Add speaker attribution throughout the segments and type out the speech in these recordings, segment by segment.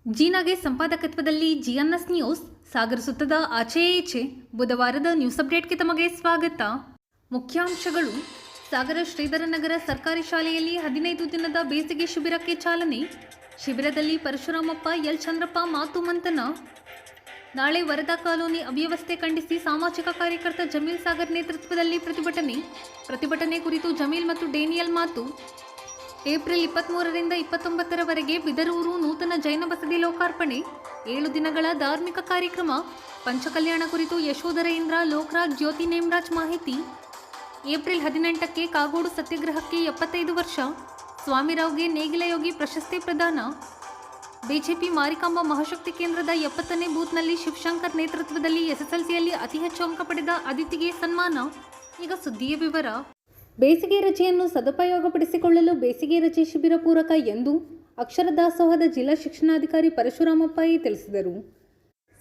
Speaker 1: ಜೀನಾಗೆ ಸಂಪಾದಕತ್ವದಲ್ಲಿ ಜಿಎನ್ಎಸ್ news ಸಾಗರ ಸುತ್ತದ ಆಚೆ ಈಚೆ ಬುಧವಾರದ news ಅಪ್ಡೇಟ್ಗೆ ತಮಗೆ ಸ್ವಾಗತ. ಮುಖ್ಯಾಂಶಗಳು. ಸಾಗರ ಶ್ರೀಧರನಗರ ಸರ್ಕಾರಿ ಶಾಲೆಯಲ್ಲಿ 15 ದಿನದ ಬೇಸಿಗೆ ಶಿಬಿರಕ್ಕೆ ಚಾಲನೆ. ಶಿಬಿರದಲ್ಲಿ ಪರಶುರಾಮಪ್ಪ, ಎಲ್ ಚಂದ್ರಪ್ಪ ಮಾತು ಮಂಥನ. ನಾಳೆ ವರದಾ ಕಾಲೋನಿ ಅವ್ಯವಸ್ಥೆ ಖಂಡಿಸಿ ಸಾಮಾಜಿಕ ಕಾರ್ಯಕರ್ತ ಜಮೀಲ್ ಸಾಗರ್ ನೇತೃತ್ವದಲ್ಲಿ ಪ್ರತಿಭಟನೆ ಕುರಿತು ಜಮೀಲ್ ಮತ್ತು ಡೇನಿಯಲ್ ಮಾತು. ಏಪ್ರಿಲ್ 23ರಿಂದ 29ರವರೆಗೆ ಬಿದರೂರು ನೂತನ ಜೈನ ಬಸದಿ ಲೋಕಾರ್ಪಣೆ. 7 ದಿನಗಳ ಧಾರ್ಮಿಕ ಕಾರ್ಯಕ್ರಮ. ಪಂಚಕಲ್ಯಾಣ ಕುರಿತು ಯಶೋಧರೇಂದ್ರ, ಲೋಕರಾಜ್, ಜ್ಯೋತಿ ನೇಮರಾಜ್ ಮಾಹಿತಿ. ಏಪ್ರಿಲ್ 18ಕ್ಕೆ ಕಾಗೋಡು ಸತ್ಯಾಗ್ರಹಕ್ಕೆ 75 ವರ್ಷ. ಸ್ವಾಮಿರಾವ್ಗೆ ನೇಗಿಲ ಯೋಗಿ ಪ್ರಶಸ್ತಿ ಪ್ರದಾನ. ಬಿಜೆಪಿ ಮಾರಿಕಾಂಬಾ ಮಹಾಶಕ್ತಿ ಕೇಂದ್ರದ 70ನೇ ಬೂತ್ನಲ್ಲಿ ಶಿವಶಂಕರ್ ನೇತೃತ್ವದಲ್ಲಿ ಎಸ್ಎಸ್ಎಲ್ಸಿಯಲ್ಲಿ ಅತಿ ಹೆಚ್ಚು ಅಂಕ ಪಡೆದ ಅದಿತಿಗೆ ಸನ್ಮಾನ. ಈಗ ಸುದ್ದಿಯ ವಿವರ. ಬೇಸಿಗೆ ರಜೆಯನ್ನು ಸದುಪಯೋಗಪಡಿಸಿಕೊಳ್ಳಲು ಬೇಸಿಗೆ ರಜೆ ಶಿಬಿರ ಪೂರಕ ಎಂದು ಅಕ್ಷರ ದಾಸೋಹದ ಜಿಲ್ಲಾ ಶಿಕ್ಷಣಾಧಿಕಾರಿ ಪರಶುರಾಮಪ್ಪ ತಿಳಿಸಿದರು.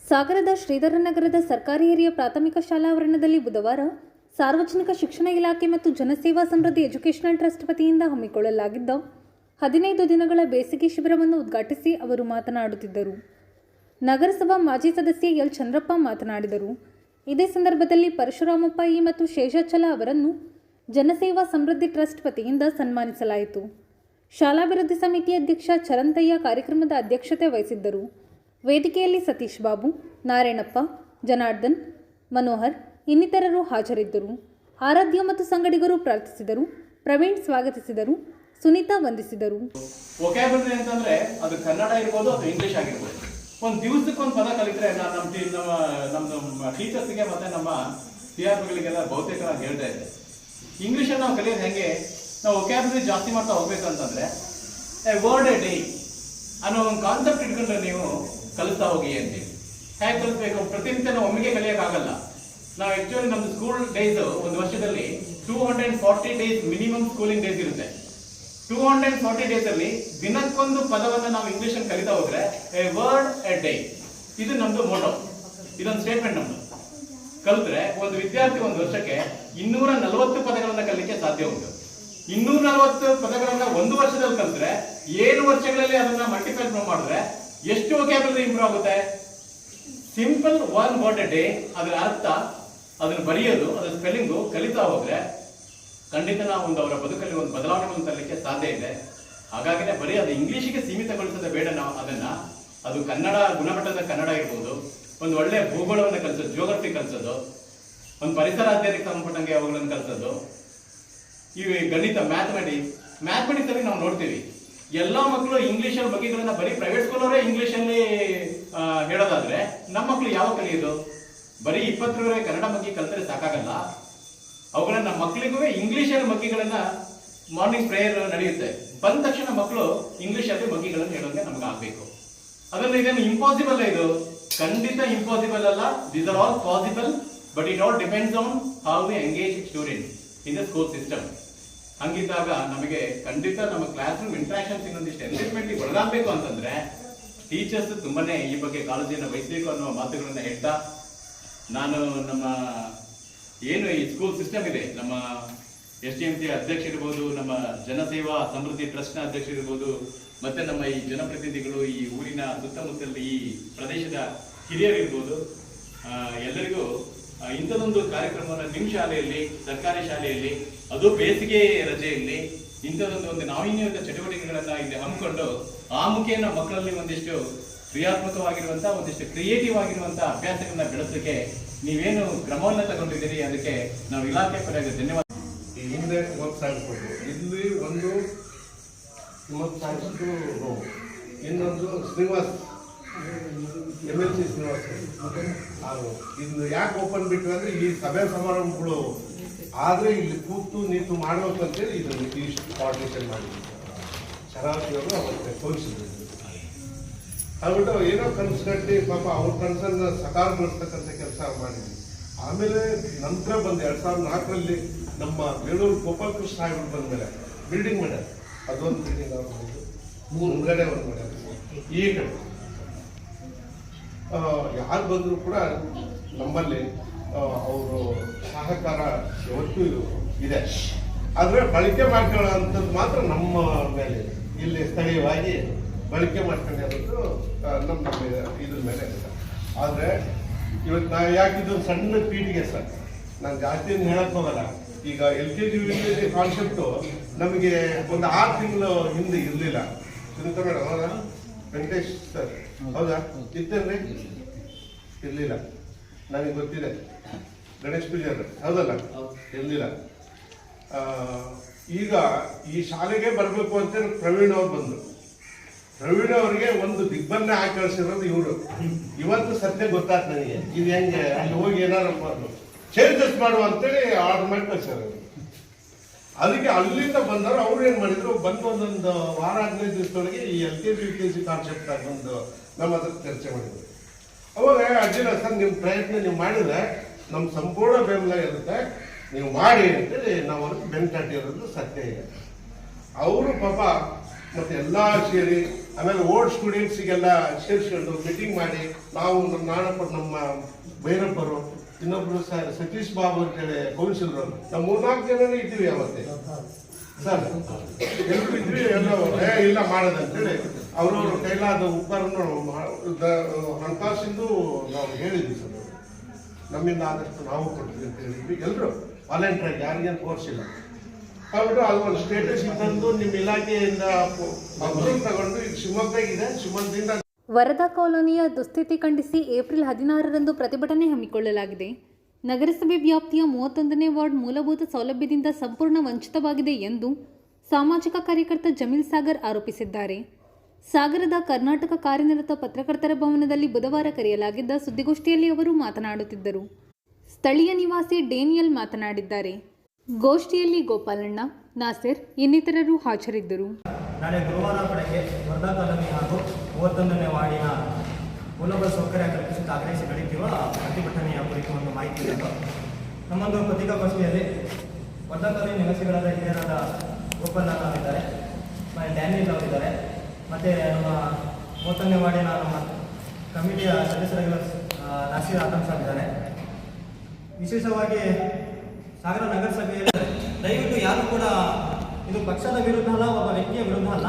Speaker 1: ಸಾಗರದ ಶ್ರೀಧರನಗರದ ಸರ್ಕಾರಿ ಹಿರಿಯ ಪ್ರಾಥಮಿಕ ಶಾಲಾ ಆವರಣದಲ್ಲಿ ಬುಧವಾರ ಸಾರ್ವಜನಿಕ ಶಿಕ್ಷಣ ಇಲಾಖೆ ಮತ್ತು ಜನಸೇವಾ ಸಮೃದ್ಧಿ ಎಜುಕೇಷನಲ್ ಟ್ರಸ್ಟ್ ವತಿಯಿಂದ ಹಮ್ಮಿಕೊಳ್ಳಲಾಗಿದ್ದ 15 ದಿನಗಳ ಬೇಸಿಗೆ ಶಿಬಿರವನ್ನು ಉದ್ಘಾಟಿಸಿ ಅವರು ಮಾತನಾಡುತ್ತಿದ್ದರು. ನಗರಸಭಾ ಮಾಜಿ ಸದಸ್ಯ ಎಲ್ ಚಂದ್ರಪ್ಪ ಮಾತನಾಡಿದರು. ಇದೇ ಸಂದರ್ಭದಲ್ಲಿ ಪರಶುರಾಮಪ್ಪ ಮತ್ತು ಶೇಷಾಚಲ ಅವರನ್ನು ಜನಸೇವಾ ಸಮೃದ್ಧಿ ಟ್ರಸ್ಟ್ ವತಿಯಿಂದ ಸನ್ಮಾನಿಸಲಾಯಿತು. ಶಾಲಾಭಿವೃದ್ಧಿ ಸಮಿತಿ ಅಧ್ಯಕ್ಷ ಚರಂತಯ್ಯ ಕಾರ್ಯಕ್ರಮದ ಅಧ್ಯಕ್ಷತೆ ವಹಿಸಿದ್ದರು. ವೇದಿಕೆಯಲ್ಲಿ ಸತೀಶ್ ಬಾಬು, ನಾರಾಯಣಪ್ಪ, ಜನಾರ್ದನ್, ಮನೋಹರ್ ಇನ್ನಿತರರು ಹಾಜರಿದ್ದರು. ಆರಾಧ್ಯ ಮತ್ತು ಸಂಗಡಿಗರು ಪ್ರಾರ್ಥಿಸಿದರು. ಪ್ರವೀಣ್ ಸ್ವಾಗತಿಸಿದರು. ಸುನೀತಾ ವಂದಿಸಿದರು.
Speaker 2: ವೊಕ್ಯಾಬ್ಯುಲರಿ ಅಂತಂದ್ರೆ ಅದು ಕನ್ನಡ ಇರ್ಬೋದು ಅಥವಾ ಇಂಗ್ಲಿಷ್ ಆಗಿರ್ಬೋದು. ಒಂದು ದಿವಸಕ್ಕೆ ಒಂದು ಪದ ಕಲಿತ್ರೆ ನಮ್ಮ ಟೀಚರ್ಸ್ಗೆ ಮತ್ತೆ ನಮ್ಮ ಸಿಆರ್ಗಳಿಗೆಲ್ಲ ಬಹುತೇಕ ನಾನು ಹೇಳ್ತಾ ಇದ್ದೆ. ಇಂಗ್ಲೀಷಲ್ಲಿ ನಾವು ಕಲಿಯೋದು ಹೆಂಗೆ, ನಾವು ವೊಕ್ಯಾಬ್ಯುಲರಿ ಜಾಸ್ತಿ ಮಾಡ್ತಾ ಹೋಗ್ಬೇಕು ಅಂತಂದ್ರೆ ಎ ವರ್ಡ್ ಎ ಡೇ ಅನ್ನೋ ಒಂದು ಕಾನ್ಸೆಪ್ಟ್ ಇಟ್ಕೊಂಡ್ರೆ ನೀವು ಕಲಿಸ್ತಾ ಹೋಗಿ ಅಂತೀವಿ. ಹೇಗೆ ಕಲಿಸ್ಬೇಕು? ಪ್ರತಿನಿತ್ಯ ನಾವು ಒಮ್ಮೆಗೆ ಕಲಿಯೋಕ್ಕಾಗಲ್ಲ. ನಾವು ಆಕ್ಚುಲಿ ನಮ್ದು ಸ್ಕೂಲ್ ಡೇಸ್ ಒಂದು ವರ್ಷದಲ್ಲಿ 240 ಡೇಸ್ ಮಿನಿಮಮ್ ಸ್ಕೂಲಿಂಗ್ ಡೇಸ್ ಇರುತ್ತೆ. 240 ಡೇಸ್ ಅಲ್ಲಿ ದಿನಕ್ಕೊಂದು ಪದವನ್ನು ನಾವು ಇಂಗ್ಲಿಷ್ ಅಲ್ಲಿ ಕಲಿತಾ ಹೋದ್ರೆ ಎ ವರ್ಡ್ ಎ ಡೇ, ಇದು ನಮ್ದು ಮೋಟೋ, ಇದೊಂದು ಸ್ಟೇಟ್ಮೆಂಟ್ ನಮ್ದು. ಕಲಿತ್ರೆ ಒಂದು ವಿದ್ಯಾರ್ಥಿ ಒಂದು ವರ್ಷಕ್ಕೆ 240 ಪದಗಳನ್ನ ಕಲಿಕೆ ಸಾಧ್ಯ ಉಂಟು. 240 ಪದಗಳನ್ನ ಒಂದು ವರ್ಷದಲ್ಲಿ ಕಲಿತ್ರೆ 7 ವರ್ಷಗಳಲ್ಲಿ ಅದನ್ನ ಮಲ್ಟಿಪಲ್ ಮಾಡಿದ್ರೆ ಎಷ್ಟು ವೊಕ್ಯಾಬ್ಯುಲರಿ ಇಂಪ್ರೂವ್ ಆಗುತ್ತೆ? Simple one word A day, ಅದರ ಅರ್ಥ, ಅದನ್ನ ಬರೆಯೋದು, ಅದರ ಸ್ಪೆಲ್ಲಿಂಗು ಕಲಿತಾ ಹೋದ್ರೆ ಖಂಡಿತ ನಾವು ಅವರ ಬದುಕಲ್ಲಿ ಒಂದು ಬದಲಾವಣೆಗಳನ್ನು ತರಲಿಕ್ಕೆ ಸಾಧ್ಯ ಇದೆ. ಹಾಗಾಗಿನೇ ಬರೀ ಅದು ಇಂಗ್ಲಿಷಿಗೆ ಸೀಮಿತಗೊಳಿಸೋದು ಬೇಡ. ನಾವು ಅದು ಕನ್ನಡ, ಗುಣಮಟ್ಟದ ಕನ್ನಡ ಇರ್ಬೋದು, ಒಂದು ಒಳ್ಳೆ ಭೂಗೋಳವನ್ನು ಕಲಿಸೋದು, ಜಿಯೋಗ್ರಫಿ ಕಲಿಸೋದು, ಒಂದು ಪರಿಸರ ಅಧ್ಯಯನಕ್ಕೆ ಸಂಬಂಧಪಟ್ಟಂಗೆ ಅವುಗಳನ್ನು ಕಲಿಸೋದು, ಈ ಗಣಿತ, ಮ್ಯಾಥಮೆಟಿಕ್ಸ್ ಅಲ್ಲಿ ನಾವು ನೋಡ್ತೀವಿ ಎಲ್ಲಾ ಮಕ್ಕಳು ಇಂಗ್ಲಿಷ್ ಬಗ್ಗೆಗಳನ್ನ ಬರೀ ಪ್ರೈವೇಟ್ ಸ್ಕೂಲ್ ಅವರೇ ಇಂಗ್ಲಿಷ್ ಅಲ್ಲಿ ಹೇಳೋದಾದ್ರೆ ನಮ್ಮ ಮಕ್ಕಳು ಯಾವ ಕಲಿಯೋದು? ಬರೀ 20ರವರೆಗೆ ಕನ್ನಡ ಬಗ್ಗೆ ಕಲಿತರೆ ಸಾಕಾಗಲ್ಲ. ಅವುಗಳನ್ನ ಮಕ್ಕಳಿಗೂ ಇಂಗ್ಲಿಷ್ ಅಲ್ಲಿ ಮಗ್ಗಿಗಳನ್ನ ಮಾರ್ನಿಂಗ್ ಪ್ರೇಯರ್ ನಡೆಯುತ್ತೆ, ಬಂದ ತಕ್ಷಣ ಮಕ್ಕಳು ಇಂಗ್ಲಿಷ್ ಅಲ್ಲಿ ಮಗ್ಗಿಗಳನ್ನು ಹೇಳೋಂಗೆ ನಮ್ಗೆ ಆಗ್ಬೇಕು. ಅದನ್ನು ಇದೇನು ಇಂಪಾಸಿಬಲ್? ಇದು ಖಂಡಿತ ಇಂಪಾಸಿಬಲ್ ಅಲ್ಲ. These are all possible, but it all depends on how we engage student in the school system. ಹಂಗಿದ್ದಾಗ ನಮಗೆ ಖಂಡಿತ ನಮ್ಮ ಕ್ಲಾಸ್ ರೂಮ್ ಇಂಟ್ರಾಕ್ಷನ್ಸ್ ಇನ್ನೊಂದಿಷ್ಟು ಎಂಗೇಜ್ಮೆಂಟ್ ಒಳಗಾಗಬೇಕು ಅಂತಂದ್ರೆ ಟೀಚರ್ಸ್ ತುಂಬಾನೇ ಈ ಬಗ್ಗೆ ಕಾಳಜಿಯನ್ನು ವಹಿಸಬೇಕು ಅನ್ನುವ ಮಾತುಗಳನ್ನ ಹೇಳ್ತಾ, ನಾನು ನಮ್ಮ ಏನು ಈ ಸ್ಕೂಲ್ ಸಿಸ್ಟಮ್ ಇದೆ, ನಮ್ಮ SDMC ಅಧ್ಯಕ್ಷ ಇರ್ಬೋದು, ನಮ್ಮ ಜನಸೇವಾ ಸಮೃದ್ಧಿ ಟ್ರಸ್ಟ್ ನ ಅಧ್ಯಕ್ಷ ಇರ್ಬೋದು, ಮತ್ತೆ ನಮ್ಮ ಈ ಜನಪ್ರತಿನಿಧಿಗಳು, ಈ ಊರಿನ ಸುತ್ತಮುತ್ತಲ ಈ ಪ್ರದೇಶದ ಹಿರಿಯರಿರ್ಬೋದು, ಎಲ್ಲರಿಗೂ ಇಂಥದೊಂದು ಕಾರ್ಯಕ್ರಮವನ್ನು ನಿಮ್ಮ ಶಾಲೆಯಲ್ಲಿ, ಸರ್ಕಾರಿ ಶಾಲೆಯಲ್ಲಿ, ಅದು ಬೇಸಿಗೆ ರಜೆಯಲ್ಲಿ ಇಂಥದೊಂದು ನಾವೀನ್ಯದ ಚಟುವಟಿಕೆಗಳನ್ನ ಇಲ್ಲಿ ಹಮ್ಮಿಕೊಂಡು ಆ ಮುಖೇನ ಮಕ್ಕಳಲ್ಲಿ ಒಂದಿಷ್ಟು ಕ್ರಿಯಾತ್ಮಕವಾಗಿರುವಂತಹ, ಒಂದಿಷ್ಟು ಕ್ರಿಯೇಟಿವ್ ಆಗಿರುವಂತಹ ಅಭ್ಯಾಸಗಳನ್ನ ಬೆಳೆಸಲಿಕ್ಕೆ ನೀವೇನು ಕ್ರಮವನ್ನು ತಗೊಂಡಿದ್ದೀರಿ, ಅದಕ್ಕೆ ನಾವು ಇಲಾಖೆ ಪರವಾಗಿ ಧನ್ಯವಾದ.
Speaker 3: ಹಿಂದೆ 30,000 ಕೊಟ್ಟರು, ಇಲ್ಲಿ ಒಂದು 30,000 ಇನ್ನೊಂದು ಶ್ರೀನಿವಾಸ್ MLC ಶ್ರೀನಿವಾಸ್. ಇದು ಯಾಕೆ ಓಪನ್ ಬಿಟ್ವಿ ಅಂದ್ರೆ ಈ ಸಭೆ ಸಮಾರಂಭಗಳು ಆದ್ರೆ ಇಲ್ಲಿ ಕೂತು ನಿಂತು ಮಾಡ್ಬೇಕಂತೇಳಿ ಇದನ್ನು ಇಷ್ಟು ಕೋಆರ್ಡಿನೇಷನ್ ಮಾಡಿದ್ವಿ. ಶರಾವತಿಯವರು ಅವತ್ತು ತೋರಿಸಿದ್ರು. ಆಗ್ಬಿಟ್ಟು ಏನೋ ಕನಸು ಕಟ್ಟಿ ಪಾಪ ಅವ್ರ ಕನಸನ್ನ ಸಕಾರಗೊಳಿಸ್ತಕ್ಕಂಥ ಕೆಲಸ ಮಾಡಿದ್ವಿ. ಆಮೇಲೆ ನಂತರ ಬಂದು 2004ರಲ್ಲಿ ನಮ್ಮ ಬೇಳೂರು ಗೋಪಾಲಕೃಷ್ಣ ಆಗ್ಬಿಟ್ಟು ಬಂದ್ಮೇಲೆ ಬಿಲ್ಡಿಂಗ್ ಮಾಡ್ಯಾರ. ಅದೊಂದು ಬಿಲ್ಡಿಂಗ್ ಅವ್ರು ಮಾಡಿದ್ರು, ಮುಂಗಡೆ ಒಂದು ಮಾಡ್ಯಾರ. ಈ ಕಡೆ ಯಾರು ಬಂದರೂ ಕೂಡ ನಮ್ಮಲ್ಲಿ ಅವರು ಸಹಕಾರ ಯಾವತ್ತೂ ಇದೆ. ಆದರೆ ಬಳಕೆ ಮಾಡ್ಕೊಳ್ಳೋಂಥದ್ದು ಮಾತ್ರ ನಮ್ಮ ಮೇಲೆ ಇದೆ. ಇಲ್ಲಿ ಸ್ಥಳೀಯವಾಗಿ ಬಳಕೆ ಮಾಡ್ಕೊಂಡಿರೋದು ನಮ್ಮ ಇದ್ರ ಮೇಲೆ ಇದೆ. ಆದರೆ ಇವತ್ತು ನಾವು ಯಾಕಿದ್ದು ಸಣ್ಣ ಪೀಟಿಗೆ ಸರ್, ನಾನು ಜಾಸ್ತಿ ಹೇಳಕ್ ಹೋಗಲ್ಲ. ಈಗ LKG UKG ಕಾನ್ಸೆಪ್ಟು ನಮಗೆ ಒಂದು 6 ತಿಂಗಳು ಹಿಂದೆ ಇರಲಿಲ್ಲ. ಸುನೀತಾ ಮೇಡಮ್ ಹೌದಾ? ವೆಂಕಟೇಶ್ ಸರ್ ಹೌದಾ? ಇತ್ತೇನ್ರಿ? ಇರಲಿಲ್ಲ. ನನಗೆ ಗೊತ್ತಿದೆ. ಗಣೇಶ್ ಪೂಜಾರಿ ಹೌದಲ್ಲ? ಇರಲಿಲ್ಲ. ಈಗ ಈ ಶಾಲೆಗೆ ಬರಬೇಕು ಅಂತ ಪ್ರವೀಣ್ ಅವ್ರು ಬಂದರು. ಪ್ರವೀಣ್ ಅವರಿಗೆ ಒಂದು ದಿಗ್ಬಂಧ ಹಾಕಿ ಕಳಿಸಿರೋದು ಇವರು. ಇವತ್ತು ಸತ್ಯ ಗೊತ್ತಾಯ್ತು ನನಗೆ. ಇದು ಹೆಂಗೆ ಅಲ್ಲಿ ಹೋಗಿ ಏನಾರು ಚೇಂಜಸ್ ಮಾಡುವ ಅಂತೇಳಿ ಆರ್ಡರ್ ಮಾಡಿ ಕಳಿಸ್ಯಾರ. ಅದಕ್ಕೆ ಅಲ್ಲಿಂದ ಬಂದವರು ಅವ್ರು ಏನು ಮಾಡಿದ್ರು, ಬಂದು ಒಂದೊಂದು ವಾರ 15 ದಿವಸದೊಳಗೆ ಈ LKG UKG ಕಾನ್ಸೆಪ್ಟ್ ಆಗಿ ಬಂದು ನಮ್ಮ ಹತ್ರ ಚರ್ಚೆ ಮಾಡಿದ್ರು. ಅವಾಗ ಅಡ್ಡಿಲ್ಲ ಸರ್, ನಿಮ್ಮ ಪ್ರಯತ್ನ ನೀವು ಮಾಡಿದ್ರೆ ನಮ್ಮ ಸಂಪೂರ್ಣ ಬೆಂಬಲ ಇರುತ್ತೆ, ನೀವು ಮಾಡಿ ಅಂತೇಳಿ ನಾವು ಅದಕ್ಕೆ ಬೆಂಕಟ್ಟಿರೋದು ಸತ್ಯ ಇದೆ. ಅವರು ಪಾಪ ಮತ್ತೆ ಎಲ್ಲ ಸೇರಿ ಆಮೇಲೆ ಓಲ್ಡ್ ಸ್ಟೂಡೆಂಟ್ಸಿಗೆಲ್ಲ ಸೇರಿಸ್ಕೊಂಡು ಮೀಟಿಂಗ್ ಮಾಡಿ, ನಾವು ನಾನಪ್ಪ, ನಮ್ಮ ಭೈರಪ್ಪರು, ಇನ್ನೊಬ್ರು ಸತೀಶ್ ಬಾಬು ಅಂತೇಳಿ ಕೌನ್ಸಿಲರು, ನಾವು 3-4 ಜನನೇ ಇದ್ದೀವಿ ಅವತ್ತೇ ಸರ್. ಎಲ್ಲರೂ ಇದ್ವಿ. ಎಲ್ಲ ಇಲ್ಲ ಮಾಡೋದಂತೇಳಿ ಅವ್ರವ್ರ ಕೈಲಾದ ಉಪಕರಣ ಹಣಕಾಸಿಂದು ನಾವು ಹೇಳಿದ್ವಿ ಸರ್. ನಮ್ಮಿಂದ ಆದಷ್ಟು ನಾವು ಕೊಡ್ತೀವಿ ಅಂತ ಹೇಳಿದ್ವಿ. ಎಲ್ಲರೂ ವಾಲಂಟಿಯರ್ ಯಾರಿಗೇನು ತೋರಿಸಿಲ್ಲ. కాబట్టి ಅದು ಒಂದು ಸ್ಟೇಟಸ್ ಇದ್ದಂದು ನಿಮ್ಮ ಇಲಾಖೆಯಿಂದ ಅಪ್ರೂವ್ ತಗೊಂಡು ಈಗ ಶಿವಮೊಗ್ಗದಾಗಿದೆ. ಶಿವಮೊಗ್ಗದಿಂದ
Speaker 1: ವರದಾ ಕಾಲೋನಿಯ ದುಸ್ಥಿತಿ ಖಂಡಿಸಿ ಏಪ್ರಿಲ್ 16ರಂದು ಪ್ರತಿಭಟನೆ ಹಮ್ಮಿಕೊಳ್ಳಲಾಗಿದೆ. ನಗರಸಭೆ ವ್ಯಾಪ್ತಿಯ 31ನೇ ವಾರ್ಡ್ ಮೂಲಭೂತ ಸೌಲಭ್ಯದಿಂದ ಸಂಪೂರ್ಣ ವಂಚಿತವಾಗಿದೆ ಎಂದು ಸಾಮಾಜಿಕ ಕಾರ್ಯಕರ್ತ ಜಮೀಲ್ ಸಾಗರ್ ಆರೋಪಿಸಿದ್ದಾರೆ. ಸಾಗರದ ಕರ್ನಾಟಕ ಕಾರ್ಯನಿರತ ಪತ್ರಕರ್ತರ ಭವನದಲ್ಲಿ ಬುಧವಾರ ಕರೆಯಲಾಗಿದ್ದ ಸುದ್ದಿಗೋಷ್ಠಿಯಲ್ಲಿ ಅವರು ಮಾತನಾಡುತ್ತಿದ್ದರು. ಸ್ಥಳೀಯ ನಿವಾಸಿ ಡೇನಿಯಲ್ ಮಾತನಾಡಿದ್ದಾರೆ. ಗೋಷ್ಠಿಯಲ್ಲಿ ಗೋಪಾಲಣ್ಣ, ನಾಸಿರ್ ಇನ್ನಿತರರು ಹಾಜರಿದ್ದರು.
Speaker 4: ನಾಳೆ ಗುರುವಾರ ಬೆಳಗ್ಗೆ ವರದಾ ಕಾಲೋನಿ ಹಾಗೂ 31ನೇ ವಾರ್ಡಿನ ಮೂಲಭೂತ ಸೌಕರ್ಯ ಕಲ್ಪಿಸುತ್ತ ಆಗ್ರಹಿಸಿ ನಡೆಯುತ್ತಿರುವ ಪ್ರತಿಭಟನೆಯ ಕುರಿತು ಒಂದು ಮಾಹಿತಿ ಇದ್ದು, ನಮ್ಮೊಂದು ಪತ್ರಿಕಾಗೋಷ್ಠಿಯಲ್ಲಿ ವರದಾ ಕಾಲೋನಿ ನಿವಾಸಿಗಳಾದ ಹಿರಿಯರಾದ ಗೋಪಾಲಣ್ಣ ಅವರಿದ್ದಾರೆ, ಡ್ಯಾನಿಯಲ್ ಅವರಿದ್ದಾರೆ, ಮತ್ತು ನಮ್ಮ 30ನೇ ವಾರ್ಡಿನ ನಮ್ಮ ಕಮಿಟಿಯ ಸದಸ್ಯರಾಗಿರುವ ನಾಸೀರ್ ಆತಂ ಸಾಬ್ ಇದ್ದಾರೆ. ವಿಶೇಷವಾಗಿ ಸಾಗರ ನಗರಸಭೆಯಲ್ಲಿ ದಯವಿಟ್ಟು ಯಾರು ಕೂಡ ಇದು ಪಕ್ಷದ ವಿರುದ್ಧ ಅಲ್ಲ, ಒಬ್ಬ ವ್ಯಕ್ತಿಯ ವಿರುದ್ಧ ಅಲ್ಲ.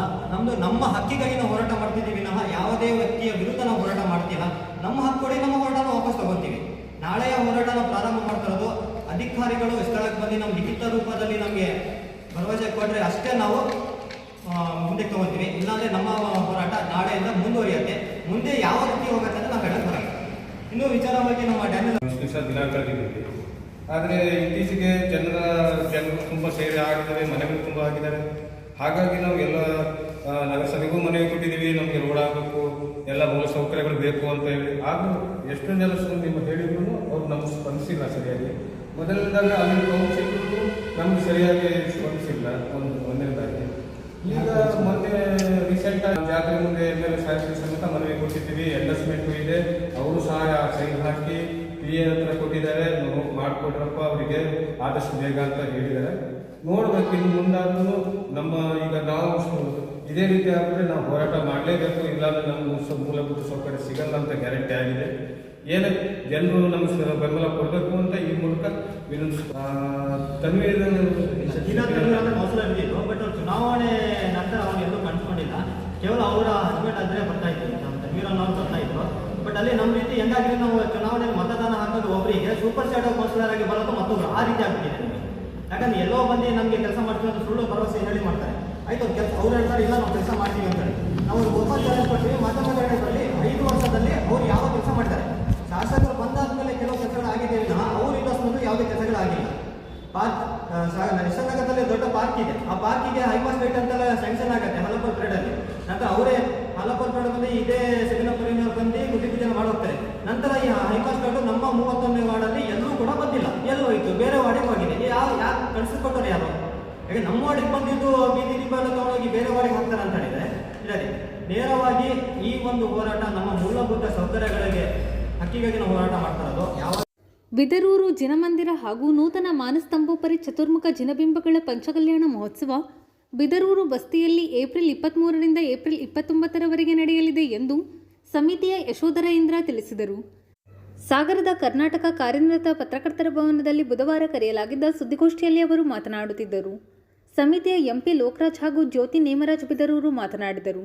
Speaker 4: ನಮ್ಮ ಹಕ್ಕಿಗಾಗಿ ನಾವು ಹೋರಾಟ ಮಾಡ್ತಿದ್ದೀವಿ ವಿನಃ ಯಾವುದೇ ವ್ಯಕ್ತಿಯ ವಿರುದ್ಧ ನಾವು ಹೋರಾಟ ಮಾಡ್ತಿಲ್ಲ. ನಮ್ಮ ಹಕ್ಕೊಡಿ, ನಮ್ಮ ಹೋರಾಟನ ವಾಪಸ್ ತಗೋತೀವಿ. ನಾಳೆಯ ಹೋರಾಟನ ಪ್ರಾರಂಭ ಮಾಡ್ತಿರೋದು ಅಧಿಕಾರಿಗಳು ಸ್ಥಳಕ್ಕೆ ಬಂದು ನಮ್ಮ ಲಿಖಿತ ರೂಪದಲ್ಲಿ ನಮಗೆ ಭರವಸೆ ಕೊಟ್ಟರೆ ಅಷ್ಟೇ ನಾವು ಮುಂದೆ ತಗೋತೀವಿ. ಇಲ್ಲಾಂದರೆ ನಮ್ಮ ಹೋರಾಟ ನಾಳೆಯಿಂದ ಮುಂದುವರಿಯುತ್ತೆ. ಮುಂದೆ ಯಾವ ರೀತಿ ಹೋಗುತ್ತೆ ಅಂತ ನಾವು ಹೇಳಕ್ಕೆ ಬರಲ್ಲ. ಇನ್ನೂ ವಿಚಾರವಾಗಿ ನಮ್ಮ ಡ್ಯಾನಿಯಲ್
Speaker 5: ದಿನಾಂಕ ಆದರೆ ಇತ್ತೀಚೆಗೆ ಜನರು ತುಂಬ ಸೇವೆ ಆಗಿದ್ದಾರೆ, ಮನೆಗಳು ತುಂಬ ಆಗಿದ್ದಾರೆ. ಹಾಗಾಗಿ ನಾವು ಎಲ್ಲ ನಗರಸಭೆಗೂ ಮನೆಗೆ ಕೊಟ್ಟಿದ್ದೀವಿ, ನಮಗೆ ರೋಡ್ ಆಗಬೇಕು, ಎಲ್ಲ ಮೂಲ ಸೌಕರ್ಯಗಳು ಬೇಕು ಅಂತ ಹೇಳಿ. ಆದರೂ ಎಷ್ಟೊಂದು ಜನ ನಿಮ್ಮ ಹೇಳಿದ್ರು ಅವ್ರು ನಮಗೆ ಸ್ಪಂದಿಸಿಲ್ಲ ಸರಿಯಾಗಿ. ಮೊದಲನೇದಾಗಿ ಅಲ್ಲಿ ಕೌನ್ಸಿಲರು ನಮಗೆ ಸರಿಯಾಗಿ ಸ್ಪಂದಿಸಿಲ್ಲ ಒಂದನೇದಾಗಿ. ಈಗ ಮೊನ್ನೆ ರೀಸೆಂಟಾಗಿ ಜಾತ್ರೆ ಮುಂದೆ MLA ಸಾಹೇಬ್ ಸಮೇತ ಮನವಿ ಕೊಟ್ಟಿದ್ದೀವಿ. ಎಂಡಸ್ಮೆಂಟು ಇದೆ, ಅವರು ಸಹ ಸೈನ್ ಹಾಕಿ PA ಹತ್ರ ಕೊಟ್ಟಿದ್ದಾರೆ, ಮಾಡಿಕೊಡ್ರಪ್ಪ ಅವರಿಗೆ ಆದಷ್ಟು ಬೇಗ ಅಂತ ಹೇಳಿದ್ದಾರೆ. ನೋಡ್ಬೇಕು ಇನ್ನು ಮುಂದಾದ್ರೂ ನಮ್ಮ ಈಗ ನಾವು ಇದೇ ರೀತಿ ಆದರೆ ನಾವು ಹೋರಾಟ ಮಾಡಲೇಬೇಕು, ಇಲ್ಲಾಂದ್ರೆ ನಮ್ಗೆ ಮೂಲಭೂತ ಸೌಕರ್ಯ ಸಿಗಲ್ಲ ಅಂತ ಗ್ಯಾರಂಟಿ ಆಗಿದೆ. ಏನೇ ಜನರು ನಮ್ಗೆ ಬೆಂಬಲ ಕೊಡಬೇಕು ಅಂತ ಈ ಮೂಲಕ
Speaker 4: ಬಟ್ ಚುನಾವಣೆ ನಂತರ ಅವ್ರು ಎಲ್ಲೂ ಕಂಡುಕೊಂಡಿಲ್ಲ. ಕೇವಲ ಅವರ ಹಸ್ಬೆಂಡ್ ಆದರೆ ಬರ್ತಾ ಇದ್ರು, ನಮ್ಮ ತನ್ವೀರನ್ ಅವ್ರು ಬರ್ತಾ ಇದ್ರು. ಬಟ್ ಅಲ್ಲಿ ನಮ್ಮ ರೀತಿ ಹೆಂಗಾಗಿದೆ, ನಾವು ಚುನಾವಣೆ ಮತದಾನ ಹಾಕೋದು ಒಬ್ಬರಿಗೆ ಸೂಪರ್ ಸ್ಟಾರ್ ಕೌನ್ಸಿಲರ್ ಆಗಿ ಬರೋದು ಮತ್ತೊಬ್ರು, ಆ ರೀತಿ ಆಗ್ಬಿಟ್ಟಿದೆ ನಮಗೆ. ಯಾಕಂದ್ರೆ ಎಲ್ಲೋ ಬಂದು ನಮಗೆ ಕೆಲಸ ಮಾಡ್ತೀವಿ ಅಂತ ಸುಳ್ಳು ಭರವಸೆ ಹೇಳಿ ಮಾಡ್ತಾರೆ. ಆಯ್ತು ಕೆಲಸ ಅವ್ರು ಹೇಳ್ತಾರೆ, ಇಲ್ಲ ನಾವು ಕೆಲಸ ಮಾಡ್ತೀವಿ ಅಂತ ಹೇಳಿ. ನಾವು ಓಪನ್ ಚಾಲೆಂಜ್ ಕೊಡ್ತೀವಿ. ಮಾಧ್ಯಮ ಚಾಲೆಂಜಲ್ಲಿ 5 ವರ್ಷದಲ್ಲಿ ಅವ್ರು ಯಾವ ಕೆಲಸ ಮಾಡ್ತಾರೆ. ಶಾಸಕರು ಬಂದಾದ್ಮೇಲೆ ಕೆಲವು ಕೆಲಸಗಳು ಆಗಿದೆ ವಿನಃ ಅವ್ರು ಇನ್ನೊಂದು ಯಾವುದೇ ಕೆಲಸಗಳಾಗಿಲ್ಲ. ನಗರದಲ್ಲಿ ದೊಡ್ಡ ಪಾರ್ಕ್ ಇದೆ, ಆ ಪಾರ್ಕಿಗೆ ಹೈಮಾಸ್ ರೇಟ್ ಅಂತೆಲ್ಲ ಸ್ಯಾಂಕ್ಷನ್ ಆಗುತ್ತೆ ಹಲಪುರ ಪೀರಿಯಡಲ್ಲಿ. ನಂತರ ಅವರೇ ಹಲಪುರ ಪೀರಿಯಡ್ ಬಂದು ಇದೇ ಸಿಗನಪುರಿನವ್ರು ಬಂದು ಗುಡಿ ಪೂಜೆ ಮಾಡೋಗ್ತಾರೆ. ನಂತರ ಈ ಹೈಮಾಸ್ ಕಾರ್ಡು ನಮ್ಮ 31ನೇ ವಾರ್ಡಲ್ಲಿ ಎಲ್ಲರೂ ಕೂಡ ಬಂದಿಲ್ಲ, ಎಲ್ಲೋ ಇತ್ತು, ಬೇರೆ ವಾರ್ಡಿಗೆ ಹೋಗಿದೆ. ಯಾಕೆ ಕಳಿಸ್ಕೊಟ್ಟರು ಯಾರು? ಈಗ ನಮ್ಮ ವಾರ್ಡಿಗೆ ಬಂದಿದ್ದು ಬೀದಿ ದೀಪ ಎಲ್ಲ ತಗೊಂಡೋಗಿ ಬೇರೆ ವಾರ್ಡಿಗೆ ಹಾಕ್ತಾರೆ ಅಂತ ಹೇಳಿದ್ರೆ ಇಲ್ಲ ರೀ. ನೇರವಾಗಿ ಈ ಒಂದು ಹೋರಾಟ ನಮ್ಮ ಮೂಲಭೂತ ಸೌಕರ್ಯಗಳಿಗೆ ಹಕ್ಕಿಗಾಗಿ ನಾವು ಹೋರಾಟ ಮಾಡ್ತಾ ಇರೋದು. ಯಾವ
Speaker 1: ಬಿದರೂರು ಜಿನಮಂದಿರ ಹಾಗೂ ನೂತನ ಮಾನಸ್ತಂಭೋಪರಿ ಚತುರ್ಮುಖ ಜಿನಬಿಂಬಗಳ ಪಂಚಕಲ್ಯಾಣ ಮಹೋತ್ಸವ ಬಿದರೂರು ಬಸ್ತಿಯಲ್ಲಿ ಏಪ್ರಿಲ್ 23ರಿಂದ ಏಪ್ರಿಲ್ 29ರವರೆಗೆ ನಡೆಯಲಿದೆ ಎಂದು ಸಮಿತಿಯ ಯಶೋಧರ ಇಂದ್ರ ತಿಳಿಸಿದರು. ಸಾಗರದ ಕರ್ನಾಟಕ ಕಾರ್ಯನಿರತ ಪತ್ರಕರ್ತರ ಭವನದಲ್ಲಿ ಬುಧವಾರ ಕರೆಯಲಾಗಿದ್ದ ಸುದ್ದಿಗೋಷ್ಠಿಯಲ್ಲಿ ಅವರು ಮಾತನಾಡುತ್ತಿದ್ದರು. ಸಮಿತಿಯ ಎಂಪಿ ಲೋಕರಾಜ್ ಹಾಗೂ ಜ್ಯೋತಿ ನೇಮರಾಜ್ ಬಿದರೂರು ಮಾತನಾಡಿದರು.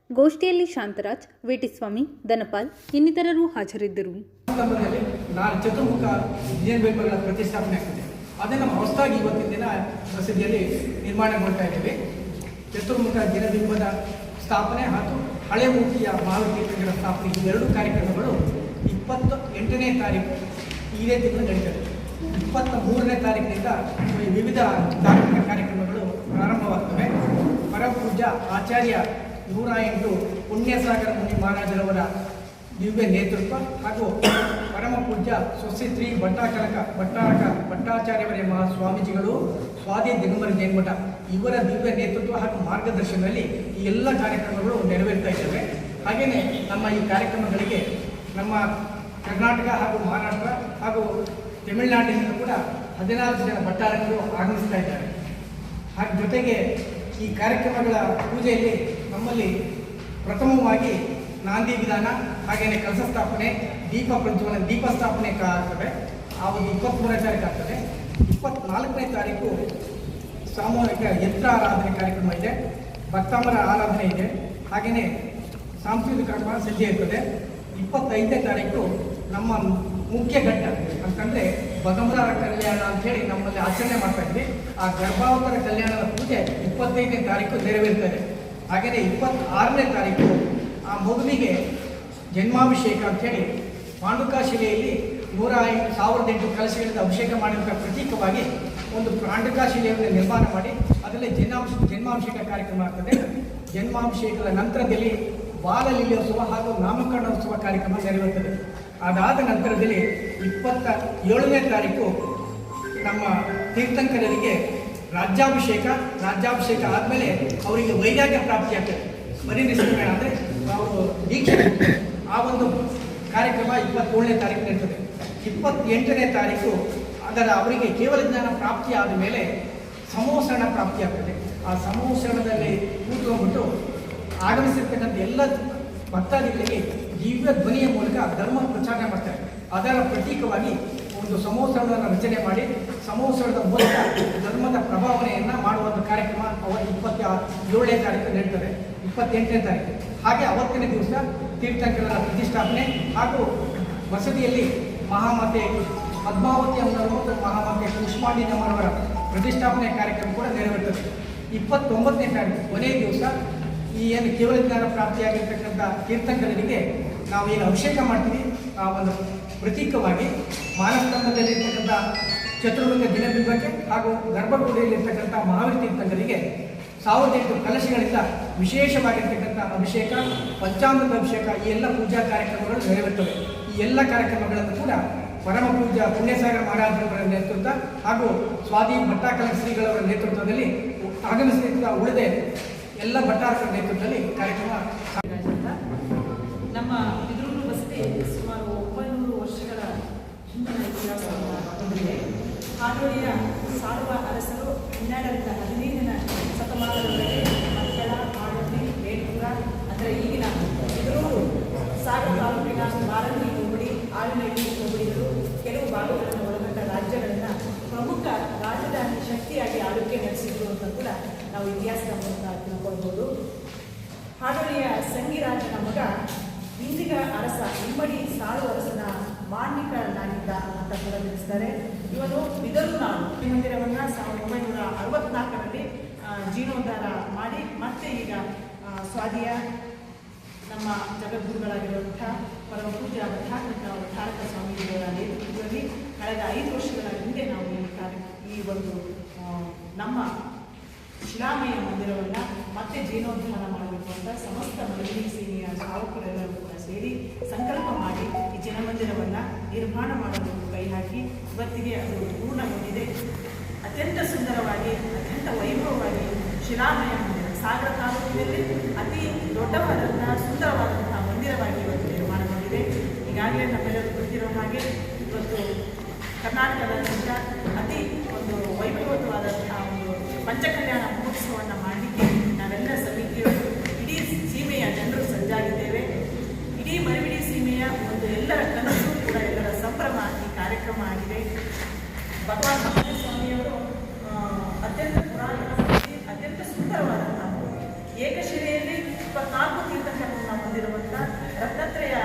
Speaker 1: ಗೋಷ್ಠಿಯಲ್ಲಿ ಶಾಂತರಾಜ್, ವೇಟಿಸ್ವಾಮಿ, ಧನಪಾಲ್ ಇನ್ನಿತರರು ಹಾಜರಿದ್ದರು.
Speaker 6: ನಾನು ಚತುರ್ಮುಖ ಜಿಎನ್ಬಿಗಳ ಪ್ರತಿಷ್ಠಾಪನೆ ಆಗ್ತಿದೆ. ಅದನ್ನು ಹೊಸದಾಗಿ ಇವತ್ತಿನ ದಿನ ಮಸೀದಿಯಲ್ಲಿ ನಿರ್ಮಾಣಗೊಳ್ತಾ ಇದ್ದೇವೆ. ಚತುರ್ಮುಖ ದಿನಬಿಂಬದ ಸ್ಥಾಪನೆ ಹಾಗೂ ಹಳೆ ಮೂರ್ತಿಯ ಮಹಾವೀರ ಸ್ಥಾಪನೆ ಈ ಎರಡು ಕಾರ್ಯಕ್ರಮಗಳು 28ನೇ ತಾರೀಕು ಇದೇ ತಿಂಗಳು ನಡೀತದೆ. 23ನೇ ತಾರೀಕಿನಿಂದ ವಿವಿಧ ಧಾರ್ಮಿಕ ಕಾರ್ಯಕ್ರಮಗಳು ಪ್ರಾರಂಭವಾಗ್ತವೆ. ಪರಮಪೂಜ್ಯ ಆಚಾರ್ಯ 108 ಪುಣ್ಯಸಾಗರ ಮುನಿ ಮಹಾರಾಜರವರ ದಿವ್ಯ ನೇತೃತ್ವ ಹಾಗೂ ಪರಮ ಪೂಜ್ಯ ಸ್ವಸ್ತಿಶ್ರೀ ಭಟ್ಟಾಚಾರ್ಯವರೇ ಸ್ವಾಮೀಜಿಗಳು ಸ್ವಾದಿ ದಿಗಂಬರ ಜೈನ ಮಠ ಇವರ ದಿವ್ಯ ನೇತೃತ್ವ ಹಾಗೂ ಮಾರ್ಗದರ್ಶನದಲ್ಲಿ ಈ ಎಲ್ಲ ಕಾರ್ಯಕ್ರಮಗಳು ನೆರವೇರ್ತಾ ಇದ್ದೇವೆ. ಹಾಗೆಯೇ ನಮ್ಮ ಈ ಕಾರ್ಯಕ್ರಮಗಳಿಗೆ ನಮ್ಮ ಕರ್ನಾಟಕ ಹಾಗೂ ಮಹಾರಾಷ್ಟ್ರ ಹಾಗೂ ತಮಿಳುನಾಡಿನಿಂದ ಕೂಡ 14 ಜನ ಭಟ್ಟಾರಕರು ಆಗಮಿಸ್ತಾ ಇದ್ದಾರೆ. ಹಾಗೆ ಜೊತೆಗೆ ಈ ಕಾರ್ಯಕ್ರಮಗಳ ಪೂಜೆಯಲ್ಲಿ ನಮ್ಮಲ್ಲಿ ಪ್ರಥಮವಾಗಿ ನಾಂದಿ ವಿಧಾನ, ಹಾಗೆಯೇ ಕಲಶ ಸ್ಥಾಪನೆ, ದೀಪ ಪ್ರಜ್ವಲನ, ದೀಪ ಸ್ಥಾಪನೆ ಆಗ್ತದೆ. ಆ ಒಂದು 23ನೇ ತಾರೀಕು ಆಗ್ತದೆ. 24ನೇ ತಾರೀಕು ಸಾಮೂಹಿಕ ಯಂತ್ರ ಆರಾಧನೆ ಕಾರ್ಯಕ್ರಮ ಇದೆ, ಭಕ್ತಾಮರ ಆರಾಧನೆ ಇದೆ, ಹಾಗೆಯೇ ಸಾಂಸ್ಕೃತಿಕ ಕಾರ್ಯಕ್ರಮ ಸಂಜೆ ಇರ್ತದೆ. 25ನೇ ತಾರೀಕು ನಮ್ಮ ಮುಖ್ಯ ಘಟ್ಟ ಅಂತಂದರೆ ಭಗವಂತರ ಕಲ್ಯಾಣ ಅಂಥೇಳಿ ನಮ್ಮಲ್ಲಿ ಆಚರಣೆ ಮಾಡ್ತಾ ಇದ್ವಿ. ಆ ಗರ್ಭಾವತರ ಕಲ್ಯಾಣದ ಪೂಜೆ 25ನೇ ತಾರೀಕು ನೆರವೇರ್ತದೆ. ಹಾಗೆಯೇ 26ನೇ ತಾರೀಕು ಆ ಮಗುವಿಗೆ ಜನ್ಮಾಭಿಷೇಕ ಅಂಥೇಳಿ ಪಾಂಡುಕಾ ಶಿಲೆಯಲ್ಲಿ 108 ಕಲಶಗಳಿಂದ ಅಭಿಷೇಕ ಮಾಡಿದ ಪ್ರತೀಕವಾಗಿ ಒಂದು ಪಾಂಡುಕಾ ಶಿಲೆಯನ್ನು ನಿರ್ಮಾಣ ಮಾಡಿ ಅದರಲ್ಲಿ ಜನ್ಮಾಭಿಷೇಕ ಕಾರ್ಯಕ್ರಮ ಆಗ್ತದೆ. ಜನ್ಮಾಭಿಷೇಕದ ನಂತರದಲ್ಲಿ ಬಾಲಲೀಲೋತ್ಸವ ಹಾಗೂ ನಾಮಕರಣೋತ್ಸವ ಕಾರ್ಯಕ್ರಮ ನೆರವೇರುತ್ತದೆ. ಅದಾದ ನಂತರದಲ್ಲಿ 27ನೇ ತಾರೀಕು ನಮ್ಮ ತೀರ್ಥಂಕರರಿಗೆ ರಾಜ್ಯಾಭಿಷೇಕ ಆದಮೇಲೆ ಅವರಿಗೆ ವೈರಾಗ್ಯ ಪ್ರಾಪ್ತಿಯಾಗ್ತದೆ. ಪರಿನಿಷ್ಠೆ ಅಂದರೆ ಅವರು ದೀಕ್ಷೆ ಆ ಒಂದು ಕಾರ್ಯಕ್ರಮ 27ನೇ ತಾರೀಕು ಇರ್ತದೆ. 28ನೇ ತಾರೀಕು ಅವರಿಗೆ ಕೇವಲ ಜ್ಞಾನ ಪ್ರಾಪ್ತಿ ಆದ ಮೇಲೆ ಸಮೋಸರಣ ಪ್ರಾಪ್ತಿಯಾಗ್ತದೆ. ಆ ಸಮೋಸರಣದಲ್ಲಿ ಕೂತ್ಕೊಂಡ್ಬಿಟ್ಟು ಆಗಮಿಸಿರ್ತಕ್ಕಂಥ ಎಲ್ಲ ಭಕ್ತಾದಿಗಳಿಗೆ ದಿವ್ಯ ಧ್ವನಿಯ ಮೂಲಕ ಧರ್ಮ ಪ್ರಚಾರ ಮಾಡ್ತಾರೆ. ಅದರ ಪ್ರತೀಕವಾಗಿ ಒಂದು ಸಮೋಸರಣವನ್ನು ರಚನೆ ಮಾಡಿ ಸಮೋಸರಣದ ಮೂಲಕ ಧರ್ಮದ ಪ್ರಭಾವನೆಯನ್ನು ಮಾಡುವಂಥ ಕಾರ್ಯಕ್ರಮ 27ನೇ ತಾರೀಕು ನಡೀತದೆ. 28ನೇ ತಾರೀಕು ಹಾಗೆ ಅವತ್ತಿನ ದಿವಸ ತೀರ್ಥಂಕರರ ಪ್ರತಿಷ್ಠಾಪನೆ ಹಾಗೂ ಮಸದಿಯಲ್ಲಿ ಮಹಾಮಾತೆ ಪದ್ಮಾವತಿ ಅಮ್ಮನವರು ಮತ್ತು ಮಹಾಮಾತೆ ಕುಷ್ಮಾಂಡಿನಮ್ಮನವರ ಪ್ರತಿಷ್ಠಾಪನೆ ಕಾರ್ಯಕ್ರಮ ಕೂಡ ನೆರವೇರ್ತದೆ. 29ನೇ ತಾರೀಕು ಕೊನೆಯ ದಿವಸ ಈ ಏನು ಕೇವಲ ಜ್ಞಾನ ಪ್ರಾಪ್ತಿಯಾಗಿರ್ತಕ್ಕಂಥ ತೀರ್ಥಂಕರರಿಗೆ ನಾವು ಏನು ಅಭಿಷೇಕ ಮಾಡ್ತೀವಿ ಆ ಒಂದು ಪ್ರತೀಕವಾಗಿ ಮಾನಸ್ತಂಭದಲ್ಲಿರ್ತಕ್ಕಂಥ ಚತುರ್ಮುಖ ದಿನಬಿಂಬಕ್ಕೆ ಹಾಗೂ ಗರ್ಭಗುಡಿಯಲ್ಲಿರ್ತಕ್ಕಂಥ ಮಹಾವೀರ ತೀರ್ಥಂಕರಿಗೆ 18 ಕಲಶಗಳಿಂದ ವಿಶೇಷವಾಗಿರ್ತಕ್ಕಂಥ ಅಭಿಷೇಕ, ಪಂಚಾಮೃತ ಅಭಿಷೇಕ ಈ ಎಲ್ಲ ಪೂಜಾ ಕಾರ್ಯಕ್ರಮಗಳು ನೆರವೇರುತ್ತವೆ. ಈ ಎಲ್ಲ ಕಾರ್ಯಕ್ರಮಗಳನ್ನು ಕೂಡ ಪರಮ ಪೂಜ್ಯ ಪುಣ್ಯಸಾಗರ ಮಹಾರಾಜರವರ ನೇತೃತ್ವ ಹಾಗೂ ಸ್ವಾದಿ ಭಟ್ಟಾಕಲ ಶ್ರೀಗಳವರ ನೇತೃತ್ವದಲ್ಲಿ ಆಗಮಿಸಿದ ಉಳಿದ ಎಲ್ಲ ಭಟ್ಟಾರಕರ ನೇತೃತ್ವದಲ್ಲಿ ಕಾರ್ಯಕ್ರಮ.
Speaker 7: ನಮ್ಮ ಬಿದರೂರು ಬಸದಿ ಸುಮಾರು 900 ವರ್ಷಗಳ ಹಿಂದಿನ ಇತಿಹಾಸವನ್ನು ಹೊಂದಿದೆ. ಹಾಡೋಳಿಯ ಸಾಳುವ ಅರಸರು 12ರಿಂದ 15ನೇ ಶತಮಾನದವರೆಗೆ ಮಕ್ಕಳ, ಆಡಳಿ, ಬೇಟೂರ ಅಂದರೆ ಈಗಿನ ಬಿದರೂರು ಸಾಗರ ತಾಲೂಕಿನ ಮಾರಂಗಿ ಹೋಬಳಿ, ಆಲನಹಳ್ಳಿ ಹೋಬಳಿಗಳು ಕೆಲವು ಭಾಗಗಳನ್ನು ಒಳಗೊಂಡ ರಾಜ್ಯಗಳನ್ನು ಪ್ರಮುಖ ರಾಜಧಾನಿ ಶಕ್ತಿಯಾಗಿ ಆಳ್ವಿಕೆ ನಡೆಸಿದ್ರು ಅಂತ ಕೂಡ ನಾವು ಇತಿಹಾಸದ ಮೂಲಕ ತಿಳ್ಕೊಳ್ಬೋದು. ಹಾಡೋಳಿಯ ಸಂಗಿರಾಜನ ಮಗ ಇಂದಿಗ ಅರಸ ಇಮ್ಮಡಿ ಸಾಳು ಅರಸನ ಮಾನ್ನಿಕನಾಗಿದ್ದ ಅಂತ ಕೂಡ ತಿಳಿಸ್ತಾರೆ. ಇವನು ಬಿದರೂರು ಮಂದಿರವನ್ನು 1964ರಲ್ಲಿ ಜೀರ್ಣೋದ್ಧಾರ ಮಾಡಿ ಮತ್ತೆ ಈಗ ಸ್ವಾದಿಯ ನಮ್ಮ ಜಗದ್ಗುರುಗಳಾಗಿರುವಂಥ ಪರಮ ಪೂಜ್ಯ ಭಟ್ಟಾರಕ ಸ್ವಾಮೀಜಿಯವರ ನೇತೃತ್ವದಲ್ಲಿ ಕಳೆದ 5 ವರ್ಷಗಳ ಹಿಂದೆ ನಾವು ಈ ಒಂದು ನಮ್ಮ ಶಿಲಾಮಯ ಮಂದಿರವನ್ನು ಮತ್ತೆ ಜೀರ್ಣೋದ್ಧಾರ ಮಾಡಬೇಕು ಅಂತ ಸಮಸ್ತ ಮಹಿಳೆ ಸೇನೆಯ ಶ್ರಾವಕರೆಲ್ಲರೂ ಕೂಡ ಸೇರಿ ಸಂಕಲ್ಪ ಮಾಡಿ ಈ ಜನಮಂದಿರವನ್ನು ನಿರ್ಮಾಣ ಮಾಡಲು ಕೈ ಹಾಕಿ ಇವತ್ತಿಗೆ ಅದು ಪೂರ್ಣಗೊಂಡಿದೆ. ಅತ್ಯಂತ ಸುಂದರವಾಗಿ, ಅತ್ಯಂತ ವೈಭವವಾಗಿ ಶಿಲಾಮಯ ಮಂದಿರ ಸಾಗರ ತಾಲೂಕಿನಲ್ಲಿ ಅತಿ ದೊಡ್ಡವಾದಂತಹ ಸುಂದರವಾದಂತಹ ಮಂದಿರವಾಗಿ ಇವತ್ತು ನಿರ್ಮಾಣಗೊಂಡಿದೆ. ಈಗಾಗಲೇ ನಮ್ಮೆಲ್ಲರೂ ಗೊತ್ತಿರೋ ಹಾಗೆ ಇವತ್ತು ಕರ್ನಾಟಕದಾದ್ಯಂತ ಅತಿ ಒಂದು ವೈಭವವಾದಂತಹ ಒಂದು ಪಂಚಕಲ್ಯಾಣ ಮಹೋತ್ಸವವನ್ನು ಮಾಡಲಿಕ್ಕೆ ನಾವೆಲ್ಲ ಸಮಿತಿಯವರು ಇಡೀ ಸೀಮೆಯ ಜನರು ಸಜ್ಜಾಗಿದ್ದೇವೆ. ಇಡೀ ಮರಿವಿಡಿ ಸೀಮೆಯ ಒಂದು ಎಲ್ಲರ ಕನಸು ಕೂಡ ಎಲ್ಲ ಸ್ವಾಮಿಯವರು ಅತ್ಯಂತ ಪುರಾತನ ಅತ್ಯಂತ ಸುಂದರವಾದಂತಹ ಏಕಶಿಲೆಯಲ್ಲಿ 24 ತೀರ್ಥಂಕರನ್ನು ಹೊಂದಿರುವಂಥ ರತ್ನತ್ರಯ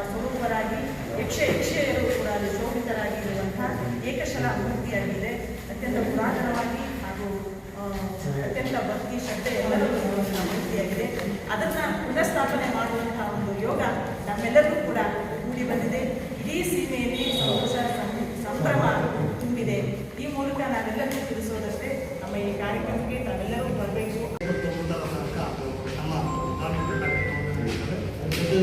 Speaker 7: ಸ್ವರೂಪರಾಗಿ ಯಕ್ಷಯರು ಕೂಡ ಅಲ್ಲಿ ಶೋಭಿತರಾಗಿ ಇರುವಂತಹ ಏಕಶಲ ಮೂರ್ತಿಯಾಗಿದೆ. ಅತ್ಯಂತ ಪುರಾತನವಾಗಿ ಹಾಗೂ ಅತ್ಯಂತ ಭಕ್ತಿ ಶ್ರದ್ಧೆ ಎಲ್ಲರೂ ಇರುವಂತಹ ಮೂರ್ತಿಯಾಗಿದೆ. ಅದನ್ನು ಪುನಃಸ್ಥಾಪನೆ ಮಾಡುವಂತಹ ಒಂದು ಯೋಗ ನಮ್ಮೆಲ್ಲರಿಗೂ ಕೂಡ ಮೂಡಿ ಬಂದಿದೆ. ಇಡೀ ಸೀಮೆಯಲ್ಲಿ ಸಂತೋಷ ಸಂಭ್ರಮ ತುಂಬಿದೆ. ಈ ಮೂಲಕ ನಾವೆಲ್ಲರಿಗೂ ತಿಳಿಸೋದಷ್ಟೇ, ನಮ್ಮ ಈ ಕಾರ್ಯಕ್ರಮಕ್ಕೆ ನಾವೆಲ್ಲರೂ ಬರಬೇಕು.
Speaker 8: ನಮ್ಮ ಧಾರ್ಮಿಕ ಕಾರ್ಯಕ್ರಮವನ್ನು ನಡೆಯುತ್ತದೆ.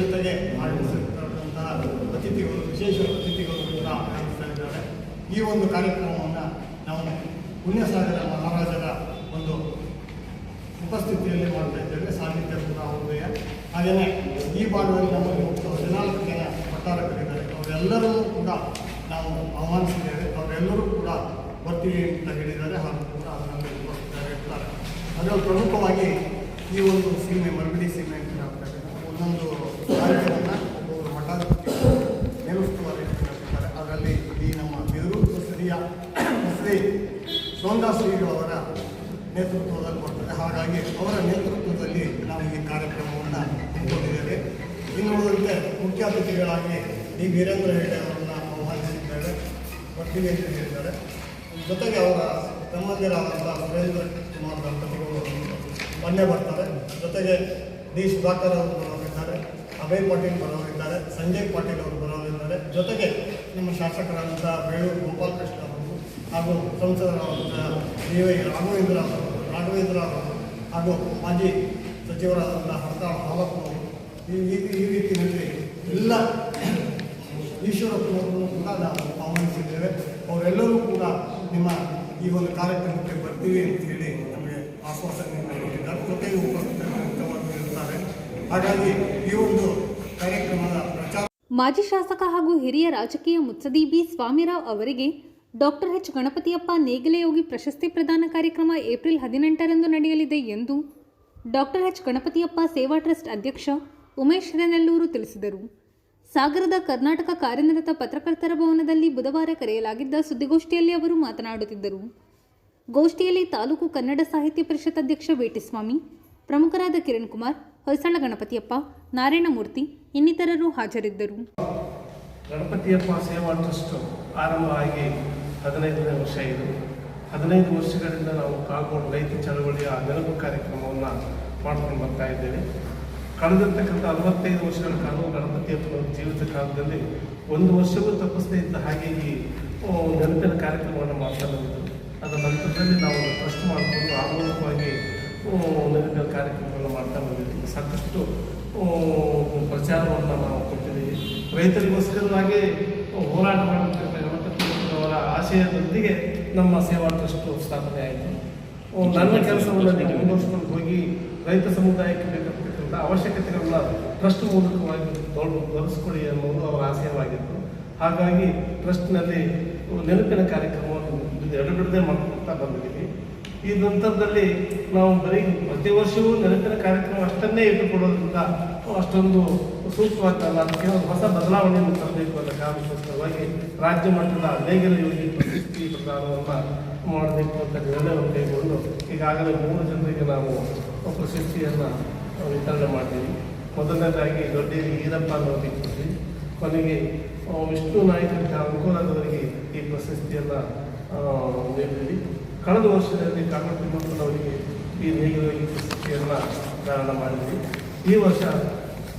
Speaker 8: ಜೊತೆಗೆ ಆಗಮಿಸಿರ್ತಕ್ಕಂತಹ ಅತಿಥಿಗಳು, ವಿಶೇಷ ಅತಿಥಿಗಳು ಕೂಡ ಆಗಮಿಸ್ತಾ ಇದ್ದಾರೆ. ಈ ಒಂದು ಕಾರ್ಯಕ್ರಮವನ್ನು ನಾವು ಪುಣ್ಯಸಾಗರ ಮಹಾರಾಜರ ಒಂದು ಉಪಸ್ಥಿತಿಯಲ್ಲಿ ಮಾಡ್ತಾ ಇದ್ದೇವೆ. ಸಾನ್ನಿಧ್ಯ ಕೂಡ ಅವ್ರದ್ದೇ. ಹಾಗೆಯೇ ಈ ಭಾಗದಲ್ಲಿ ನಮ್ಮಲ್ಲಿ 14 ಜನ ವಕ್ತಾರರಿದ್ದಾರೆ. ಅವರೆಲ್ಲರೂ ಕೂಡ ನಾವು ಆಹ್ವಾನಿಸಿದ್ದೇವೆ. ಅವರೆಲ್ಲರೂ ಕೂಡ ಬರ್ತೀವಿ ಅಂತ ಹೇಳಿದ್ದಾರೆ ಹಾಗೂ ಕೂಡ ಅದರಲ್ಲಿ ಇರ್ತಾರೆ. ಅದರಲ್ಲಿ ಪ್ರಮುಖವಾಗಿ ಈ ಒಂದು ಸೀಮೆ, ಮರಗಡಿ ಸೀಮೆ ಅಂತ ಹೇಳ್ತಾರೆ, ಒಂದೊಂದು ಕಾರ್ಯಕ್ರಮವನ್ನು ಒಬ್ಬೊಬ್ಬರು ಮಠಾಧಿಪತಿಗಳು ನೇತೃತ್ವದಲ್ಲಿ ನಡೆಸ್ತಾರೆ. ಅದರಲ್ಲಿ ಈ ನಮ್ಮ ಬಿದರು ಬಸದಿಯ ಶ್ರೀ ಸೋಂದಾ ಶ್ರೀಗಳವರ ನೇತೃತ್ವದಲ್ಲಿ ಬರ್ತದೆ. ಹಾಗಾಗಿ ಅವರ ನೇತೃತ್ವದಲ್ಲಿ ನಾವು ಈ ಕಾರ್ಯಕ್ರಮವನ್ನು ಹಮ್ಮಿಕೊಂಡಿದ್ದೇವೆ. ಇನ್ನು ಉಳಿದಂತೆ ಮುಖ್ಯ ಅತಿಥಿಗಳಾಗಿ ಡಿ ವೀರೇಂದ್ರ ಹೆಗ್ಡೆ ಅವರನ್ನು ಆಹ್ವಾನಿಸಿದ್ದೇವೆ, ಬರ್ತೀವಿ ಅಂತ ಹೇಳಿದ್ದಾರೆ. ಜೊತೆಗೆ ಅವರ ತಮ್ಮಂದಿರಾದಂಥ ಸುರೇಂದ್ರ ಕುಮಾರ್ ದಂಪತಿಗಳು ಮೊನ್ನೆ ಬರ್ತಾರೆ. ಜೊತೆಗೆ ಡಿ ಸುಧಾಕರ್ ಅವರು ಬರೋರಿದ್ದಾರೆ, ಅಭಯ್ ಪಾಟೀಲ್ ಬರೋರಿದ್ದಾರೆ, ಸಂಜಯ್ ಪಾಟೀಲ್ ಅವರು ಬರೋರಿದ್ದಾರೆ. ಜೊತೆಗೆ ನಮ್ಮ ಶಾಸಕರಾದಂಥ ಬೇಳೂರು ಗೋಪಾಲಕೃಷ್ಣ ಅವರು ಹಾಗೂ ಸಂಸದರಾದಂಥ ಡಿ.ವೈ. ರಾಘವೇಂದ್ರ ಅವರು ಹಾಗೂ ಮಾಜಿ ಸಚಿವರಾದಂಥ ಹರ್ತಾಳ್ ಹಾಲಪ್ಪನವರು ಈ ರೀತಿಯಲ್ಲಿ ಎಲ್ಲ ಈಶ್ವರಪ್ಪನವರನ್ನು ಕೂಡ ನಾವು ಆಹ್ವಾನಿಸಿದ್ದೇವೆ. ಅವರೆಲ್ಲರೂ ಕೂಡ ನಿಮ್ಮ ಈ ಒಂದು ಕಾರ್ಯಕ್ರಮಕ್ಕೆ ಬರ್ತೀವಿ ಅಂತ ಹೇಳಿ ನಮಗೆ ಆಶ್ವಾಸನೆಯನ್ನು ಕೊಟ್ಟಿದ್ದಾರೆ. ಜೊತೆಗೆ ಉಪಸ್ಥಿತರಿರ್ತಾರೆ. ಹಾಗಾಗಿ ಈ ಒಂದು ಕಾರ್ಯಕ್ರಮದ ಪ್ರಚಾರ
Speaker 1: ಮಾಜಿ ಶಾಸಕ ಹಾಗೂ ಹಿರಿಯ ರಾಜಕೀಯ ಮುತ್ಸದಿ ಬಿ ಸ್ವಾಮಿರಾವ್ ಅವರಿಗೆ ಡಾಕ್ಟರ್ ಎಚ್ ಗಣಪತಿಯಪ್ಪ ನೇಗಿಲಯೋಗಿ ಪ್ರಶಸ್ತಿ ಪ್ರದಾನ ಕಾರ್ಯಕ್ರಮ ಏಪ್ರಿಲ್ 18ರಂದು ನಡೆಯಲಿದೆ ಎಂದು ಡಾಕ್ಟರ್ ಎಚ್ ಗಣಪತಿಯಪ್ಪ ಸೇವಾ ಟ್ರಸ್ಟ್ ಅಧ್ಯಕ್ಷ ಉಮೇಶ್ ಹಿರೇನೆಲ್ಲೂರು ತಿಳಿಸಿದರು. ಸಾಗರದ ಕರ್ನಾಟಕ ಕಾರ್ಯನಿರತ ಪತ್ರಕರ್ತರ ಭವನದಲ್ಲಿ ಬುಧವಾರ ಕರೆಯಲಾಗಿದ್ದ ಸುದ್ದಿಗೋಷ್ಠಿಯಲ್ಲಿ ಅವರು ಮಾತನಾಡುತ್ತಿದ್ದರು. ಗೋಷ್ಠಿಯಲ್ಲಿ ತಾಲೂಕು ಕನ್ನಡ ಸಾಹಿತ್ಯ ಪರಿಷತ್ ಅಧ್ಯಕ್ಷ ವೇಟಿಸ್ವಾಮಿ, ಪ್ರಮುಖರಾದ ಕಿರಣ್ ಕುಮಾರ್, ಹೊಯ್ಸಳ ಗಣಪತಿಯಪ್ಪ, ನಾರಾಯಣಮೂರ್ತಿ ಇನ್ನಿತರರು ಹಾಜರಿದ್ದರು.
Speaker 9: ಗಣಪತಿಯಪ್ಪ ಸೇವಾ ಟ್ರಸ್ಟ್ ಆರಂಭ ಆಗಿ 15ನೇ ವರ್ಷ ಇದು. 15 ವರ್ಷಗಳಿಂದ ನಾವು ಕಾಗೋಡು ರೈತ ಚಳವಳಿಯ ನೆನಪು ಕಾರ್ಯಕ್ರಮವನ್ನು ಮಾಡ್ಕೊಂಡು ಬರ್ತಾ ಇದ್ದೇವೆ. ಕಳೆದಿರ್ತಕ್ಕಂಥ 65 ವರ್ಷಗಳ ಕಾಲ ಗಣಪತಿಯಪ್ಪನ ಜೀವಿತ ಕಾಲದಲ್ಲಿ ಒಂದು ವರ್ಷವೂ ತಪ್ಪಿಸದೇ ಇದ್ದ ಹಾಗೆ ಈ ನೆನಪಿನ ಕಾರ್ಯಕ್ರಮವನ್ನು ಮಾಡ್ತಾ ಬಂದಿದ್ದು. ಅದರ ನಂತರದಲ್ಲಿ ನಾವು ಟ್ರಸ್ಟ್ ಮಾಡಿಕೊಂಡು ಆಮೂಲಕವಾಗಿ ನೆನಪಿನ ಕಾರ್ಯಕ್ರಮವನ್ನು ಮಾಡ್ತಾ ಬಂದಿದ್ದೀವಿ. ಸಾಕಷ್ಟು ಪ್ರಚಾರವನ್ನು ನಾವು ಕೊಟ್ಟಿದ್ದೀವಿ. ರೈತರಿಗೋಸ್ಕರವಾಗಿ ಹೋರಾಟ ಮಾಡತಕ್ಕಂಥ ಗಣಪತಿಯವರ ಆಶಯದೊಂದಿಗೆ ನಮ್ಮ ಸೇವಾ ಟ್ರಸ್ಟ್ ಸ್ಥಾಪನೆ ಆಯಿತು. ನನ್ನ ಕೆಲಸವನ್ನು ನೀವು ಮುಂದುವರಿಸಿಕೊಂಡು ಹೋಗಿ ರೈತ ಸಮುದಾಯಕ್ಕೆ ಬೇಕಾಗಿರ್ತಕ್ಕಂಥ ಅವಶ್ಯಕತೆಗಳನ್ನ ಟ್ರಸ್ಟ್ ಮೂಲಕವಾಗಿ ದೊರಕಿಸ್ಕೊಡಿ ಅನ್ನೋದು ಅವರ ಆಶಯವಾಗಿತ್ತು. ಹಾಗಾಗಿ ಟ್ರಸ್ಟ್ನಲ್ಲಿ ನೆನಪಿನ ಕಾರ್ಯಕ್ರಮವನ್ನು ಎಡಬಿಡದೆ ಮಾಡ್ಕೊಳ್ತಾ ಬಂದಿದ್ದೀವಿ. ಈ ನಂತರದಲ್ಲಿ ನಾವು ಬರೀ ಪ್ರತಿ ವರ್ಷವೂ ನೆನಪಿನ ಕಾರ್ಯಕ್ರಮ ಅಷ್ಟನ್ನೇ ಇಟ್ಟುಕೊಡೋದ್ರಿಂದ ಅಷ್ಟೊಂದು ಸೂಕ್ತವಾಗ್ತಲ್ಲ. ಅದಕ್ಕೆ ಒಂದು ಹೊಸ ಬದಲಾವಣೆಯನ್ನು ತರಬೇಕು ಅನ್ನೋ ಕಾರಣಕ್ಕೋಸ್ಕರವಾಗಿ ರಾಜ್ಯ ಮಟ್ಟದ ನೇಗಿಲಯೋಗಿ ಪ್ರಶಸ್ತಿ ಪ್ರದಾನವನ್ನು ಮಾಡಬೇಕು ಅಂತ ನಿರ್ಣಯವನ್ನು ಕೈಗೊಂಡು ಈಗಾಗಲೇ 3 ಜನರಿಗೆ ನಾವು ಪ್ರಶಸ್ತಿಯನ್ನು ವಿತರಣೆ ಮಾಡ್ತೀವಿ. ಮೊದಲನೇದಾಗಿ ದೊಡ್ಡೇರಿ ಈರಪ್ಪ ಅನ್ನೋರಿಗೆ ಕೊಡ್ತೀವಿ. ಕೊನೆಗೆ ವಿಷ್ಣು ನಾಯಕರಿಗೆ ಅಂಕೋಲಾದವರಿಗೆ ಈ ಪ್ರಶಸ್ತಿಯನ್ನು ನೀಡಿದ್ವಿ. ಕಳೆದ ವರ್ಷದಲ್ಲಿ ಕಾಗೋಡು ತಿಮ್ಮಪ್ಪನವರಿಗೆ ಈ ನೇಗಿಲಯೋಗಿ ಪ್ರಶಸ್ತಿಯನ್ನು ಧಾರಣ ಮಾಡಿದ್ವಿ. ಈ ವರ್ಷ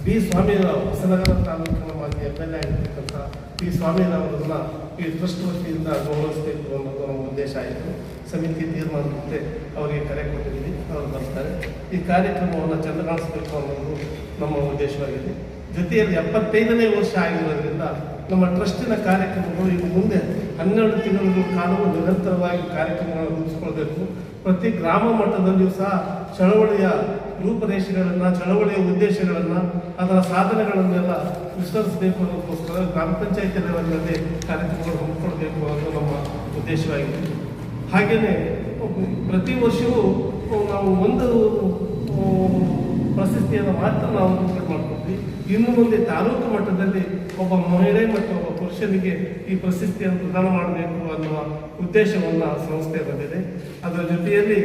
Speaker 9: ಬಿ ಸ್ವಾಮಿರಾವ್ ಹೊಸನಗರ ತಾಲೂಕಿನ ಮಾಜಿ MLA ಆಗಿರ್ತಕ್ಕಂಥ ಬಿ ಸ್ವಾಮಿರಾವರನ್ನ ಈ ಟ್ರಸ್ಟ್ ವತಿಯಿಂದ ಗೌರವಿಸಬೇಕು ಅನ್ನೋದು ನಮ್ಮ ಉದ್ದೇಶ ಆಯಿತು. ಸಮಿತಿ ತೀರ್ಮಾನದಂತೆ ಅವರಿಗೆ ಕರೆ ಕೊಟ್ಟಿದ್ದೀವಿ. ಅವರು ಬರ್ತಾರೆ. ಈ ಕಾರ್ಯಕ್ರಮವನ್ನು ಚಂದಗಾಣಿಸಬೇಕು ಅನ್ನೋದು ನಮ್ಮ ಉದ್ದೇಶವಾಗಿದೆ. ಜೊತೆಯಲ್ಲಿ 75ನೇ ವರ್ಷ ಆಗಿರೋದ್ರಿಂದ ನಮ್ಮ ಟ್ರಸ್ಟಿನ ಕಾರ್ಯಕ್ರಮಗಳು ಇನ್ನು ಮುಂದೆ 12 ತಿಂಗಳ ಕಾಲವೂ ನಿರಂತರವಾಗಿ ಕಾರ್ಯಕ್ರಮಗಳನ್ನು ರೂಪಿಸ್ಕೊಳ್ಬೇಕು. ಪ್ರತಿ ಗ್ರಾಮ ಮಟ್ಟದಲ್ಲಿಯೂ ಸಹ ಚಳವಳಿಯ ರೂಪರೇಷೆಗಳನ್ನು, ಚಳವಳಿಯ ಉದ್ದೇಶಗಳನ್ನು, ಅದರ ಸಾಧನೆಗಳನ್ನೆಲ್ಲ ವಿಸ್ತರಿಸಬೇಕು ಅನ್ನೋದಕ್ಕೋಸ್ಕರ ಗ್ರಾಮ ಪಂಚಾಯತ್ ಲೆವೆಲ್ನಲ್ಲಿ ಕಾರ್ಯಕ್ರಮಗಳು ಹಮ್ಮಿಕೊಳ್ಬೇಕು ಅನ್ನೋದು ನಮ್ಮ ಉದ್ದೇಶವಾಗಿದೆ. ಹಾಗೆಯೇ ಪ್ರತಿ ವರ್ಷವೂ ನಾವು ಒಂದು ಪ್ರಶಸ್ತಿಯನ್ನು ಮಾತ್ರ ನಾವು ಮಾಡ್ಕೊಳ್ತೀವಿ. ಈ ಇನ್ನು ಮುಂದೆ ತಾಲೂಕು ಮಟ್ಟದಲ್ಲಿ ಒಬ್ಬ ಮಹಿಳೆ ಮತ್ತು ಒಬ್ಬ ಪುರುಷನಿಗೆ ಈ ಪ್ರಶಸ್ತಿಯನ್ನು ಪ್ರದಾನ ಮಾಡಬೇಕು ಅನ್ನುವ ಉದ್ದೇಶವನ್ನು ಸಂಸ್ಥೆ ಹೊಂದಿದೆ. ಅದರ ಜೊತೆಯಲ್ಲಿ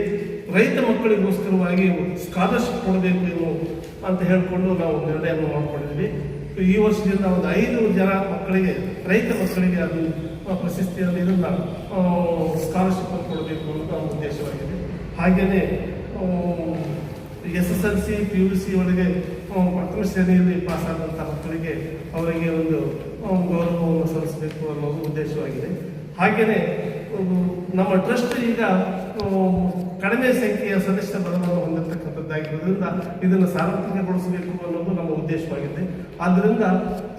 Speaker 9: ರೈತ ಮಕ್ಕಳಿಗೋಸ್ಕರವಾಗಿ ಸ್ಕಾಲರ್ಶಿಪ್ ಕೊಡಬೇಕು ಅಂತ ಹೇಳಿಕೊಂಡು ನಾವು ನಿರ್ಣಯವನ್ನು ಮಾಡಿಕೊಂಡಿದ್ವಿ. ಈ ವರ್ಷದಿಂದ ಒಂದು 5 ಜನ ಮಕ್ಕಳಿಗೆ, ರೈತ ಮಕ್ಕಳಿಗೆ ಅದು ಪ್ರಶಸ್ತಿಯಲ್ಲಿ ಇದನ್ನು ಸ್ಕಾಲರ್ಶಿಪ್ ಕೊಡಬೇಕು ಅನ್ನೋದು ನಮ್ಮ ಉದ್ದೇಶವಾಗಿದೆ. ಹಾಗೆಯೇ SSLC PUC ಒಳಗೆ ಪ್ರಥಮ ಶ್ರೇಣಿಯಲ್ಲಿ ಪಾಸಾದಂಥ ಮಕ್ಕಳಿಗೆ ಅವರಿಗೆ ಒಂದು ಗೌರವವನ್ನು ಸಲ್ಲಿಸಬೇಕು ಅನ್ನೋದು ಉದ್ದೇಶವಾಗಿದೆ. ಹಾಗೆಯೇ ನಮ್ಮ ಟ್ರಸ್ಟ್ ಈಗ ಕಡಿಮೆ ಸಂಖ್ಯೆಯ ಸದಸ್ಯ ಬಲವನ್ನು ಹೊಂದಿರತಕ್ಕಂಥದ್ದಾಗಿರೋದ್ರಿಂದ ಇದನ್ನು ಸಾರ್ವತ್ರಿಕಗೊಳಿಸಬೇಕು ಅನ್ನೋದು ನಮ್ಮ ಉದ್ದೇಶವಾಗಿದೆ. ಆದ್ದರಿಂದ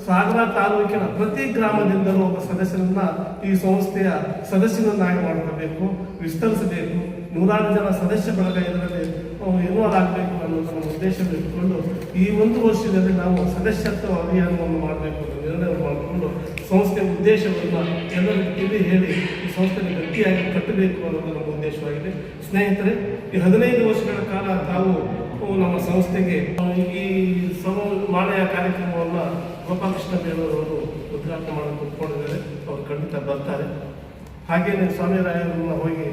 Speaker 9: ಸಾಗರ ತಾಲೂಕಿನ ಪ್ರತಿ ಗ್ರಾಮದಿಂದಲೂ ಒಬ್ಬ ಸದಸ್ಯರನ್ನ ಈ ಸಂಸ್ಥೆಯ ಸದಸ್ಯರನ್ನಾಗಿ ಮಾಡಿಕೊಳ್ಬೇಕು, ವಿಸ್ತರಿಸಬೇಕು. 100 ಜನ ಸದಸ್ಯ ಬಳಗ ಇದರಲ್ಲಿ ಇನ್ವಾಲ್ವ್ ಆಗಬೇಕು ಅನ್ನೋದು ನಮ್ಮ ಉದ್ದೇಶವನ್ನು ಇಟ್ಟುಕೊಂಡು ಈ ಒಂದು ವರ್ಷದಲ್ಲಿ ನಾವು ಸದಸ್ಯತ್ವ ಅಭಿಯಾನವನ್ನು ಮಾಡಬೇಕು ಅನ್ನೋ ನಿರ್ಣಯವನ್ನು ಮಾಡಿಕೊಂಡು ಸಂಸ್ಥೆಯ ಉದ್ದೇಶವನ್ನು ಎಲ್ಲರಿಗೂ ತಿಳಿ ಹೇಳಿ ಈ ಸಂಸ್ಥೆಯನ್ನು ಗಟ್ಟಿಯಾಗಿ ಕಟ್ಟಬೇಕು ಅನ್ನೋದು ನಮ್ಮ ಉದ್ದೇಶವಾಗಿದೆ. ಸ್ನೇಹಿತರೆ, ಈ 15 ವರ್ಷಗಳ ಕಾಲ ತಾವು ನಮ್ಮ ಸಂಸ್ಥೆಗೆ ಈ ಮಾಲೆಯ ಕಾರ್ಯಕ್ರಮವನ್ನು ಗೋಪಾಲಕೃಷ್ಣ ಬೇಲೂರವರು ಉದ್ಘಾಟನೆ ಮಾಡಲು ಕೂತ್ಕೊಂಡಿದ್ದಾರೆ. ಅವರು ಖಂಡಿತ ಬರ್ತಾರೆ. ಹಾಗೆಯೇ ಸ್ವಾಮಿ ರಾಯರನ್ನ ಹೋಗಿ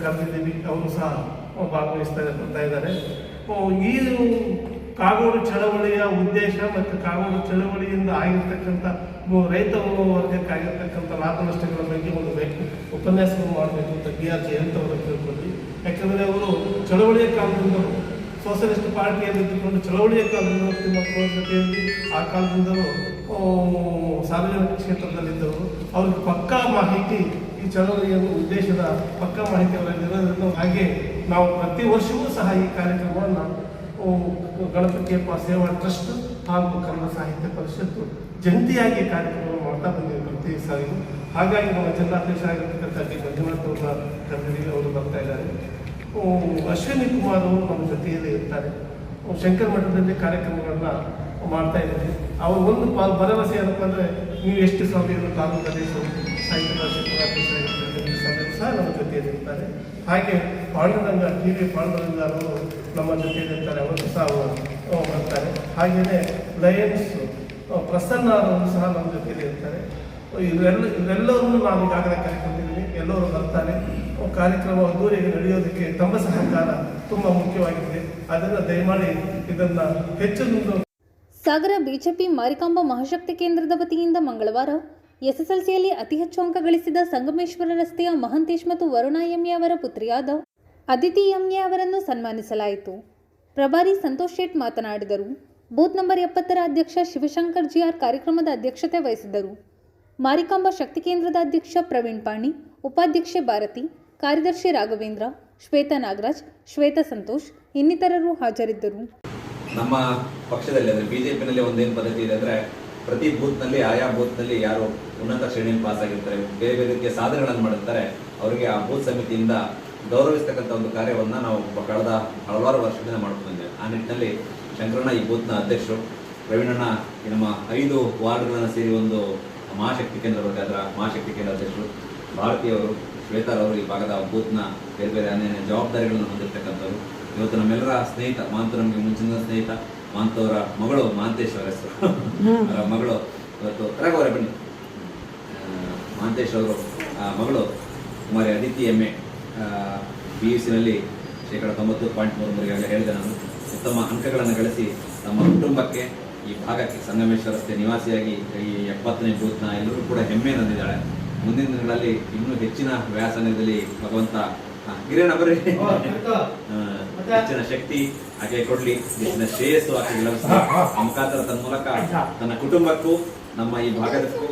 Speaker 9: ಕರೆದಿದ್ದೀವಿ, ಅವರು ಸಹ ಬರ್ತಾ ಇದ್ದಾರೆ. ಈ ಕಾಗೋಡು ಚಳವಳಿಯ ಉದ್ದೇಶ ಮತ್ತು ಕಾಗೋಡು ಚಳವಳಿಯಿಂದ ಆಗಿರ್ತಕ್ಕಂಥ ರೈತ ವರ್ಗಕ್ಕಾಗಿರ್ತಕ್ಕಂಥ ಲಾಭ ನಷ್ಟಗಳ ಬಗ್ಗೆ ಒಂದು ಉಪನ್ಯಾಸವನ್ನು ಮಾಡಬೇಕು ಅಂತ BR ಜಯಂತ್ ಅವರು ತಿಳ್ಕೊಂಡ್ವಿ. ಯಾಕಂದರೆ ಅವರು ಚಳವಳಿಯ ಕಾಲದಿಂದಲೂ ಸೋಷಲಿಸ್ಟ್ ಪಾರ್ಟಿಯಲ್ಲಿ ಇದ್ದುಕೊಂಡು ಚಳವಳಿಯ ಕಾಲದಿಂದ ತಿಮ್ಮಕ್ಕನ ಜೊತೆಯಲ್ಲಿ ಆ ಕಾಲದಿಂದಲೂ ಸಾರ್ವಜನಿಕ ಕ್ಷೇತ್ರದಲ್ಲಿದ್ದವರು. ಅವ್ರಿಗೆ ಪಕ್ಕಾ ಮಾಹಿತಿ, ಈ ಚಳವಳಿಯ ಉದ್ದೇಶದ ಪಕ್ಕಾ ಮಾಹಿತಿ ಅವರಲ್ಲಿರೋದ್ರಿಂದ ಹಾಗೆ ನಾವು ಪ್ರತಿ ವರ್ಷವೂ ಸಹ ಈ ಕಾರ್ಯಕ್ರಮವನ್ನು ಗಣಪತಿಯಪ್ಪ ಸೇವಾ ಟ್ರಸ್ಟ್ ಹಾಗೂ ಕನ್ನಡ ಸಾಹಿತ್ಯ ಪರಿಷತ್ತು ಜಂಟಿಯಾಗಿ ಕಾರ್ಯಕ್ರಮ ಮಾಡ್ತಾ ಬಂದಿದೆ ಪ್ರತಿ ಸಾರಿಗೂ. ಹಾಗಾಗಿ ನಮ್ಮ ಜಿಲ್ಲಾಧ್ಯಕ್ಷ ಆಗಿರ್ತಕ್ಕಂಥ ಡಿ ಮಂಜುನಾಥ್ ಅವರ ಕರೆದಿದ್ದೀವಿ, ಅವರು ಬರ್ತಾ ಇದ್ದಾರೆ. ಅಶ್ವಿನಿ ಕುಮಾರ್ ಅವರು ನಮ್ಮ ಜೊತೆಯಲ್ಲಿ ಇರ್ತಾರೆ. ಶಂಕರ ಮಠದಲ್ಲಿ ಕಾರ್ಯಕ್ರಮಗಳನ್ನ ಮಾಡ್ತಾ ಇದ್ದೀವಿ. ಅವರು ಒಂದು ಭರವಸೆ ಏನಪ್ಪ ಅಂದರೆ, ನೀವು ಎಷ್ಟು ಸ್ವಾಮಿಗಳು ತಾಲೂಕು ಅಧ್ಯಕ್ಷರು, ಸಾಹಿತ್ಯ ಪರಿಷತ್ ಸಹ ನಮ್ಮ ಜೊತೆಯಲ್ಲಿ ಇರ್ತಾರೆ. ಹಾಗೆ ಪಾಂಡುರಂಗ TV ಪಾಂಡುರಂಗ ಅವರು ನಮ್ಮ ಜೊತೆಯಲ್ಲಿ ಇರ್ತಾರೆ, ಅವರು ಸಹ ಬರ್ತಾರೆ. ಹಾಗೆಯೇ ಲಯನ್ಸ್ ಪ್ರಸನ್ನ ಅವರು ಸಹ ನಮ್ಮ ಜೊತೆಯಲ್ಲಿ ಇರ್ತಾರೆ. ಇವರೆಲ್ಲರನ್ನು ನಾವು ಈಗಾಗಲೇ ಕರೆಕೊಂಡಿದ್ದೀವಿ, ಎಲ್ಲರೂ ಬರ್ತಾರೆ. ಕಾರ್ಯಕ್ರಮ ಅದ್ದೂರಿಗೆ ನಡೆಯೋದಕ್ಕೆ ತಮ್ಮ ಸಹಕಾರ ತುಂಬ ಮುಖ್ಯವಾಗಿದೆ. ಅದನ್ನು ದಯಮಾಡಿ ಇದನ್ನು ಹೆಚ್ಚು
Speaker 1: ಸಾಗರ ಬಿಜೆಪಿ ಮಾರಿಕಾಂಬಾ ಮಹಾಶಕ್ತಿ ಕೇಂದ್ರದ ವತಿಯಿಂದ ಮಂಗಳವಾರ SSLCಯಲ್ಲಿ ಅತಿ ಹೆಚ್ಚು ಅಂಕ ಗಳಿಸಿದ ಸಂಗಮೇಶ್ವರ ರಸ್ತೆಯ ಮಹಂತೇಶ್ ಮತ್ತು ವರುಣಾ ಎಂ.ಎ ಅವರ ಪುತ್ರಿಯಾದ ಅದಿತಿ ಎಂ.ಎ ಅವರನ್ನು ಸನ್ಮಾನಿಸಲಾಯಿತು. ಪ್ರಭಾರಿ ಸಂತೋಷ್ ಶೇಟ್ ಮಾತನಾಡಿದರು. ಬೂತ್ ನಂಬರ್ 70ರ ಅಧ್ಯಕ್ಷ ಶಿವಶಂಕರ್ GR ಕಾರ್ಯಕ್ರಮದ ಅಧ್ಯಕ್ಷತೆ ವಹಿಸಿದ್ದರು. ಮಾರಿಕಾಂಬಾ ಶಕ್ತಿ ಕೇಂದ್ರದ ಅಧ್ಯಕ್ಷ ಪ್ರವೀಣ್ ಪಾಣಿ, ಉಪಾಧ್ಯಕ್ಷೆ ಭಾರತಿ, ಕಾರ್ಯದರ್ಶಿ ರಾಘವೇಂದ್ರ, ಶ್ವೇತಾ ನಾಗರಾಜ್, ಶ್ವೇತಾ ಸಂತೋಷ್ ಇನ್ನಿತರರು ಹಾಜರಿದ್ದರು.
Speaker 10: ನಮ್ಮ ಪಕ್ಷದಲ್ಲಿ ಅಂದರೆ BJPನಲ್ಲಿ ಒಂದೇನು ಪದ್ಧತಿ ಇದೆ ಅಂದರೆ, ಪ್ರತಿ ಬೂತ್ನಲ್ಲಿ ಆಯಾ ಬೂತ್ನಲ್ಲಿ ಯಾರು ಉನ್ನತ ಶ್ರೇಣಿಯಲ್ಲಿ ಪಾಸ್ ಆಗಿರ್ತಾರೆ, ಬೇರೆ ಬೇರೆ ರೀತಿಯ ಸಾಧನೆಗಳನ್ನು ಮಾಡಿರ್ತಾರೆ, ಅವರಿಗೆ ಆ ಬೂತ್ ಸಮಿತಿಯಿಂದ ಗೌರವಿಸ್ತಕ್ಕಂಥ ಒಂದು ಕಾರ್ಯವನ್ನು ನಾವು ಕಳೆದ ಹಲವಾರು ವರ್ಷದಿಂದ ಮಾಡ್ಕೊಂಡಿದ್ದೇವೆ. ಆ ನಿಟ್ಟಿನಲ್ಲಿ ಶಂಕರಣ್ಣ ಈ ಬೂತ್ನ ಅಧ್ಯಕ್ಷರು, ಪ್ರವೀಣಣ್ಣ ನಮ್ಮ 5 ವಾರ್ಡ್ಗಳನ್ನು ಸೇರಿ ಒಂದು ಮಹಾಶಕ್ತಿ ಕೇಂದ್ರ ಬರುತ್ತೆ, ಅದರ ಮಹಾಶಕ್ತಿ ಕೇಂದ್ರ ಅಧ್ಯಕ್ಷರು, ಭಾರತೀಯವರು, ಶ್ವೇತಾರವರು ಈ ಭಾಗದ ಬೂತ್ನ ಬೇರೆ ಬೇರೆ ಅನೇಕ ಜವಾಬ್ದಾರಿಗಳನ್ನು ಹೊಂದಿರತಕ್ಕಂಥವ್ರು. ಇವತ್ತು ನಮ್ಮೆಲ್ಲರ ಸ್ನೇಹಿತ ಮಾಂತು, ನಮಗೆ ಮುಂಚಿನ ಸ್ನೇಹಿತ ಮಾಂತವರ ಮಗಳು ಮಹಾಂತೇಶ್ ಅವರ ಹೆಸರು, ಅವರ ಮಗಳು ಇವತ್ತು ತರಗವರೆ ಬನ್ನಿ, ಮಹಾಂತೇಶ್ ಅವರು ಮಗಳು ಕುಮಾರಿ ಅದಿತಿ ಎಂ.ಎ PUCನಲ್ಲಿ 90.3 ಹೇಳಿದೆ ನಾನು. ಉತ್ತಮ ಅಂಕಗಳನ್ನು ಗಳಿಸಿ ತಮ್ಮ ಕುಟುಂಬಕ್ಕೆ, ಈ ಭಾಗಕ್ಕೆ, ಸಂಗಮೇಶ್ವರ ರಸ್ತೆ ನಿವಾಸಿಯಾಗಿ ಈ 70ನೇ ಬೂತ್ನ ಎಲ್ಲರೂ ಕೂಡ ಹೆಮ್ಮೆ ತಂದಿದ್ದಾಳೆ. ಮುಂದಿನ ದಿನಗಳಲ್ಲಿ ಇನ್ನೂ ಹೆಚ್ಚಿನ ವ್ಯಾಸಂಗದಲ್ಲಿ ಭಗವಂತ ಹೆಚ್ಚಿನ ಶಕ್ತಿ ಆಕೆ ಕೊಡ್ಲಿ, ಹೆಚ್ಚಿನ ಶ್ರೇಯಸ್ಸು ಆಕೆ ಲಭಿಸಲಿ. ಆ ಮುಖಾಂತರ ತನ್ನ ಮೂಲಕ ತನ್ನ ಕುಟುಂಬಕ್ಕೂ ನಮ್ಮ ಈ ಭಾಗದಕ್ಕೂ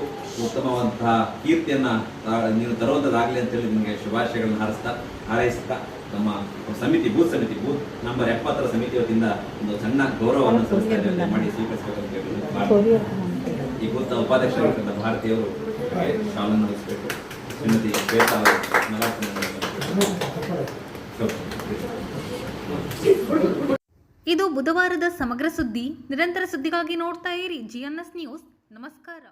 Speaker 10: ಉತ್ತಮವಂತಹ ಕೀರ್ತಿಯನ್ನ ನೀನು ತರುವಂಥದ್ದಾಗಲಿ ಅಂತೇಳಿ ನಿಮಗೆ ಶುಭಾಶಯಗಳನ್ನು ಹಾರೈಸ್ತಾ ನಮ್ಮ ಸಮಿತಿ ಬೂತ್ ನಂಬರ್ 70ರ ಸಮಿತಿ ವತಿಯಿಂದ ಒಂದು ಸಣ್ಣ ಗೌರವವನ್ನು ಸಂಸ್ಥೆ ಮಾಡಿ ಸ್ವೀಕರಿಸಬೇಕು. ಈ ಬೂತ್ನ ಉಪಾಧ್ಯಕ್ಷರಾಗಿರ್ತಕ್ಕಂಥ ಭಾರತೀಯವರು ಶಾಲನ್ನು ವಹಿಸಬೇಕು. ಶ್ರೀಮತಿ ಶ್ವೇತಾ
Speaker 1: ಇದು ಬುಧವಾರದ ಸಮಗ್ರ ಸುದ್ದಿ. ನಿರಂತರ ಸುದ್ದಿಗಾಗಿ ನೋಡ್ತಾ ಇರಿ GNS ನ್ಯೂಸ್. ನಮಸ್ಕಾರ.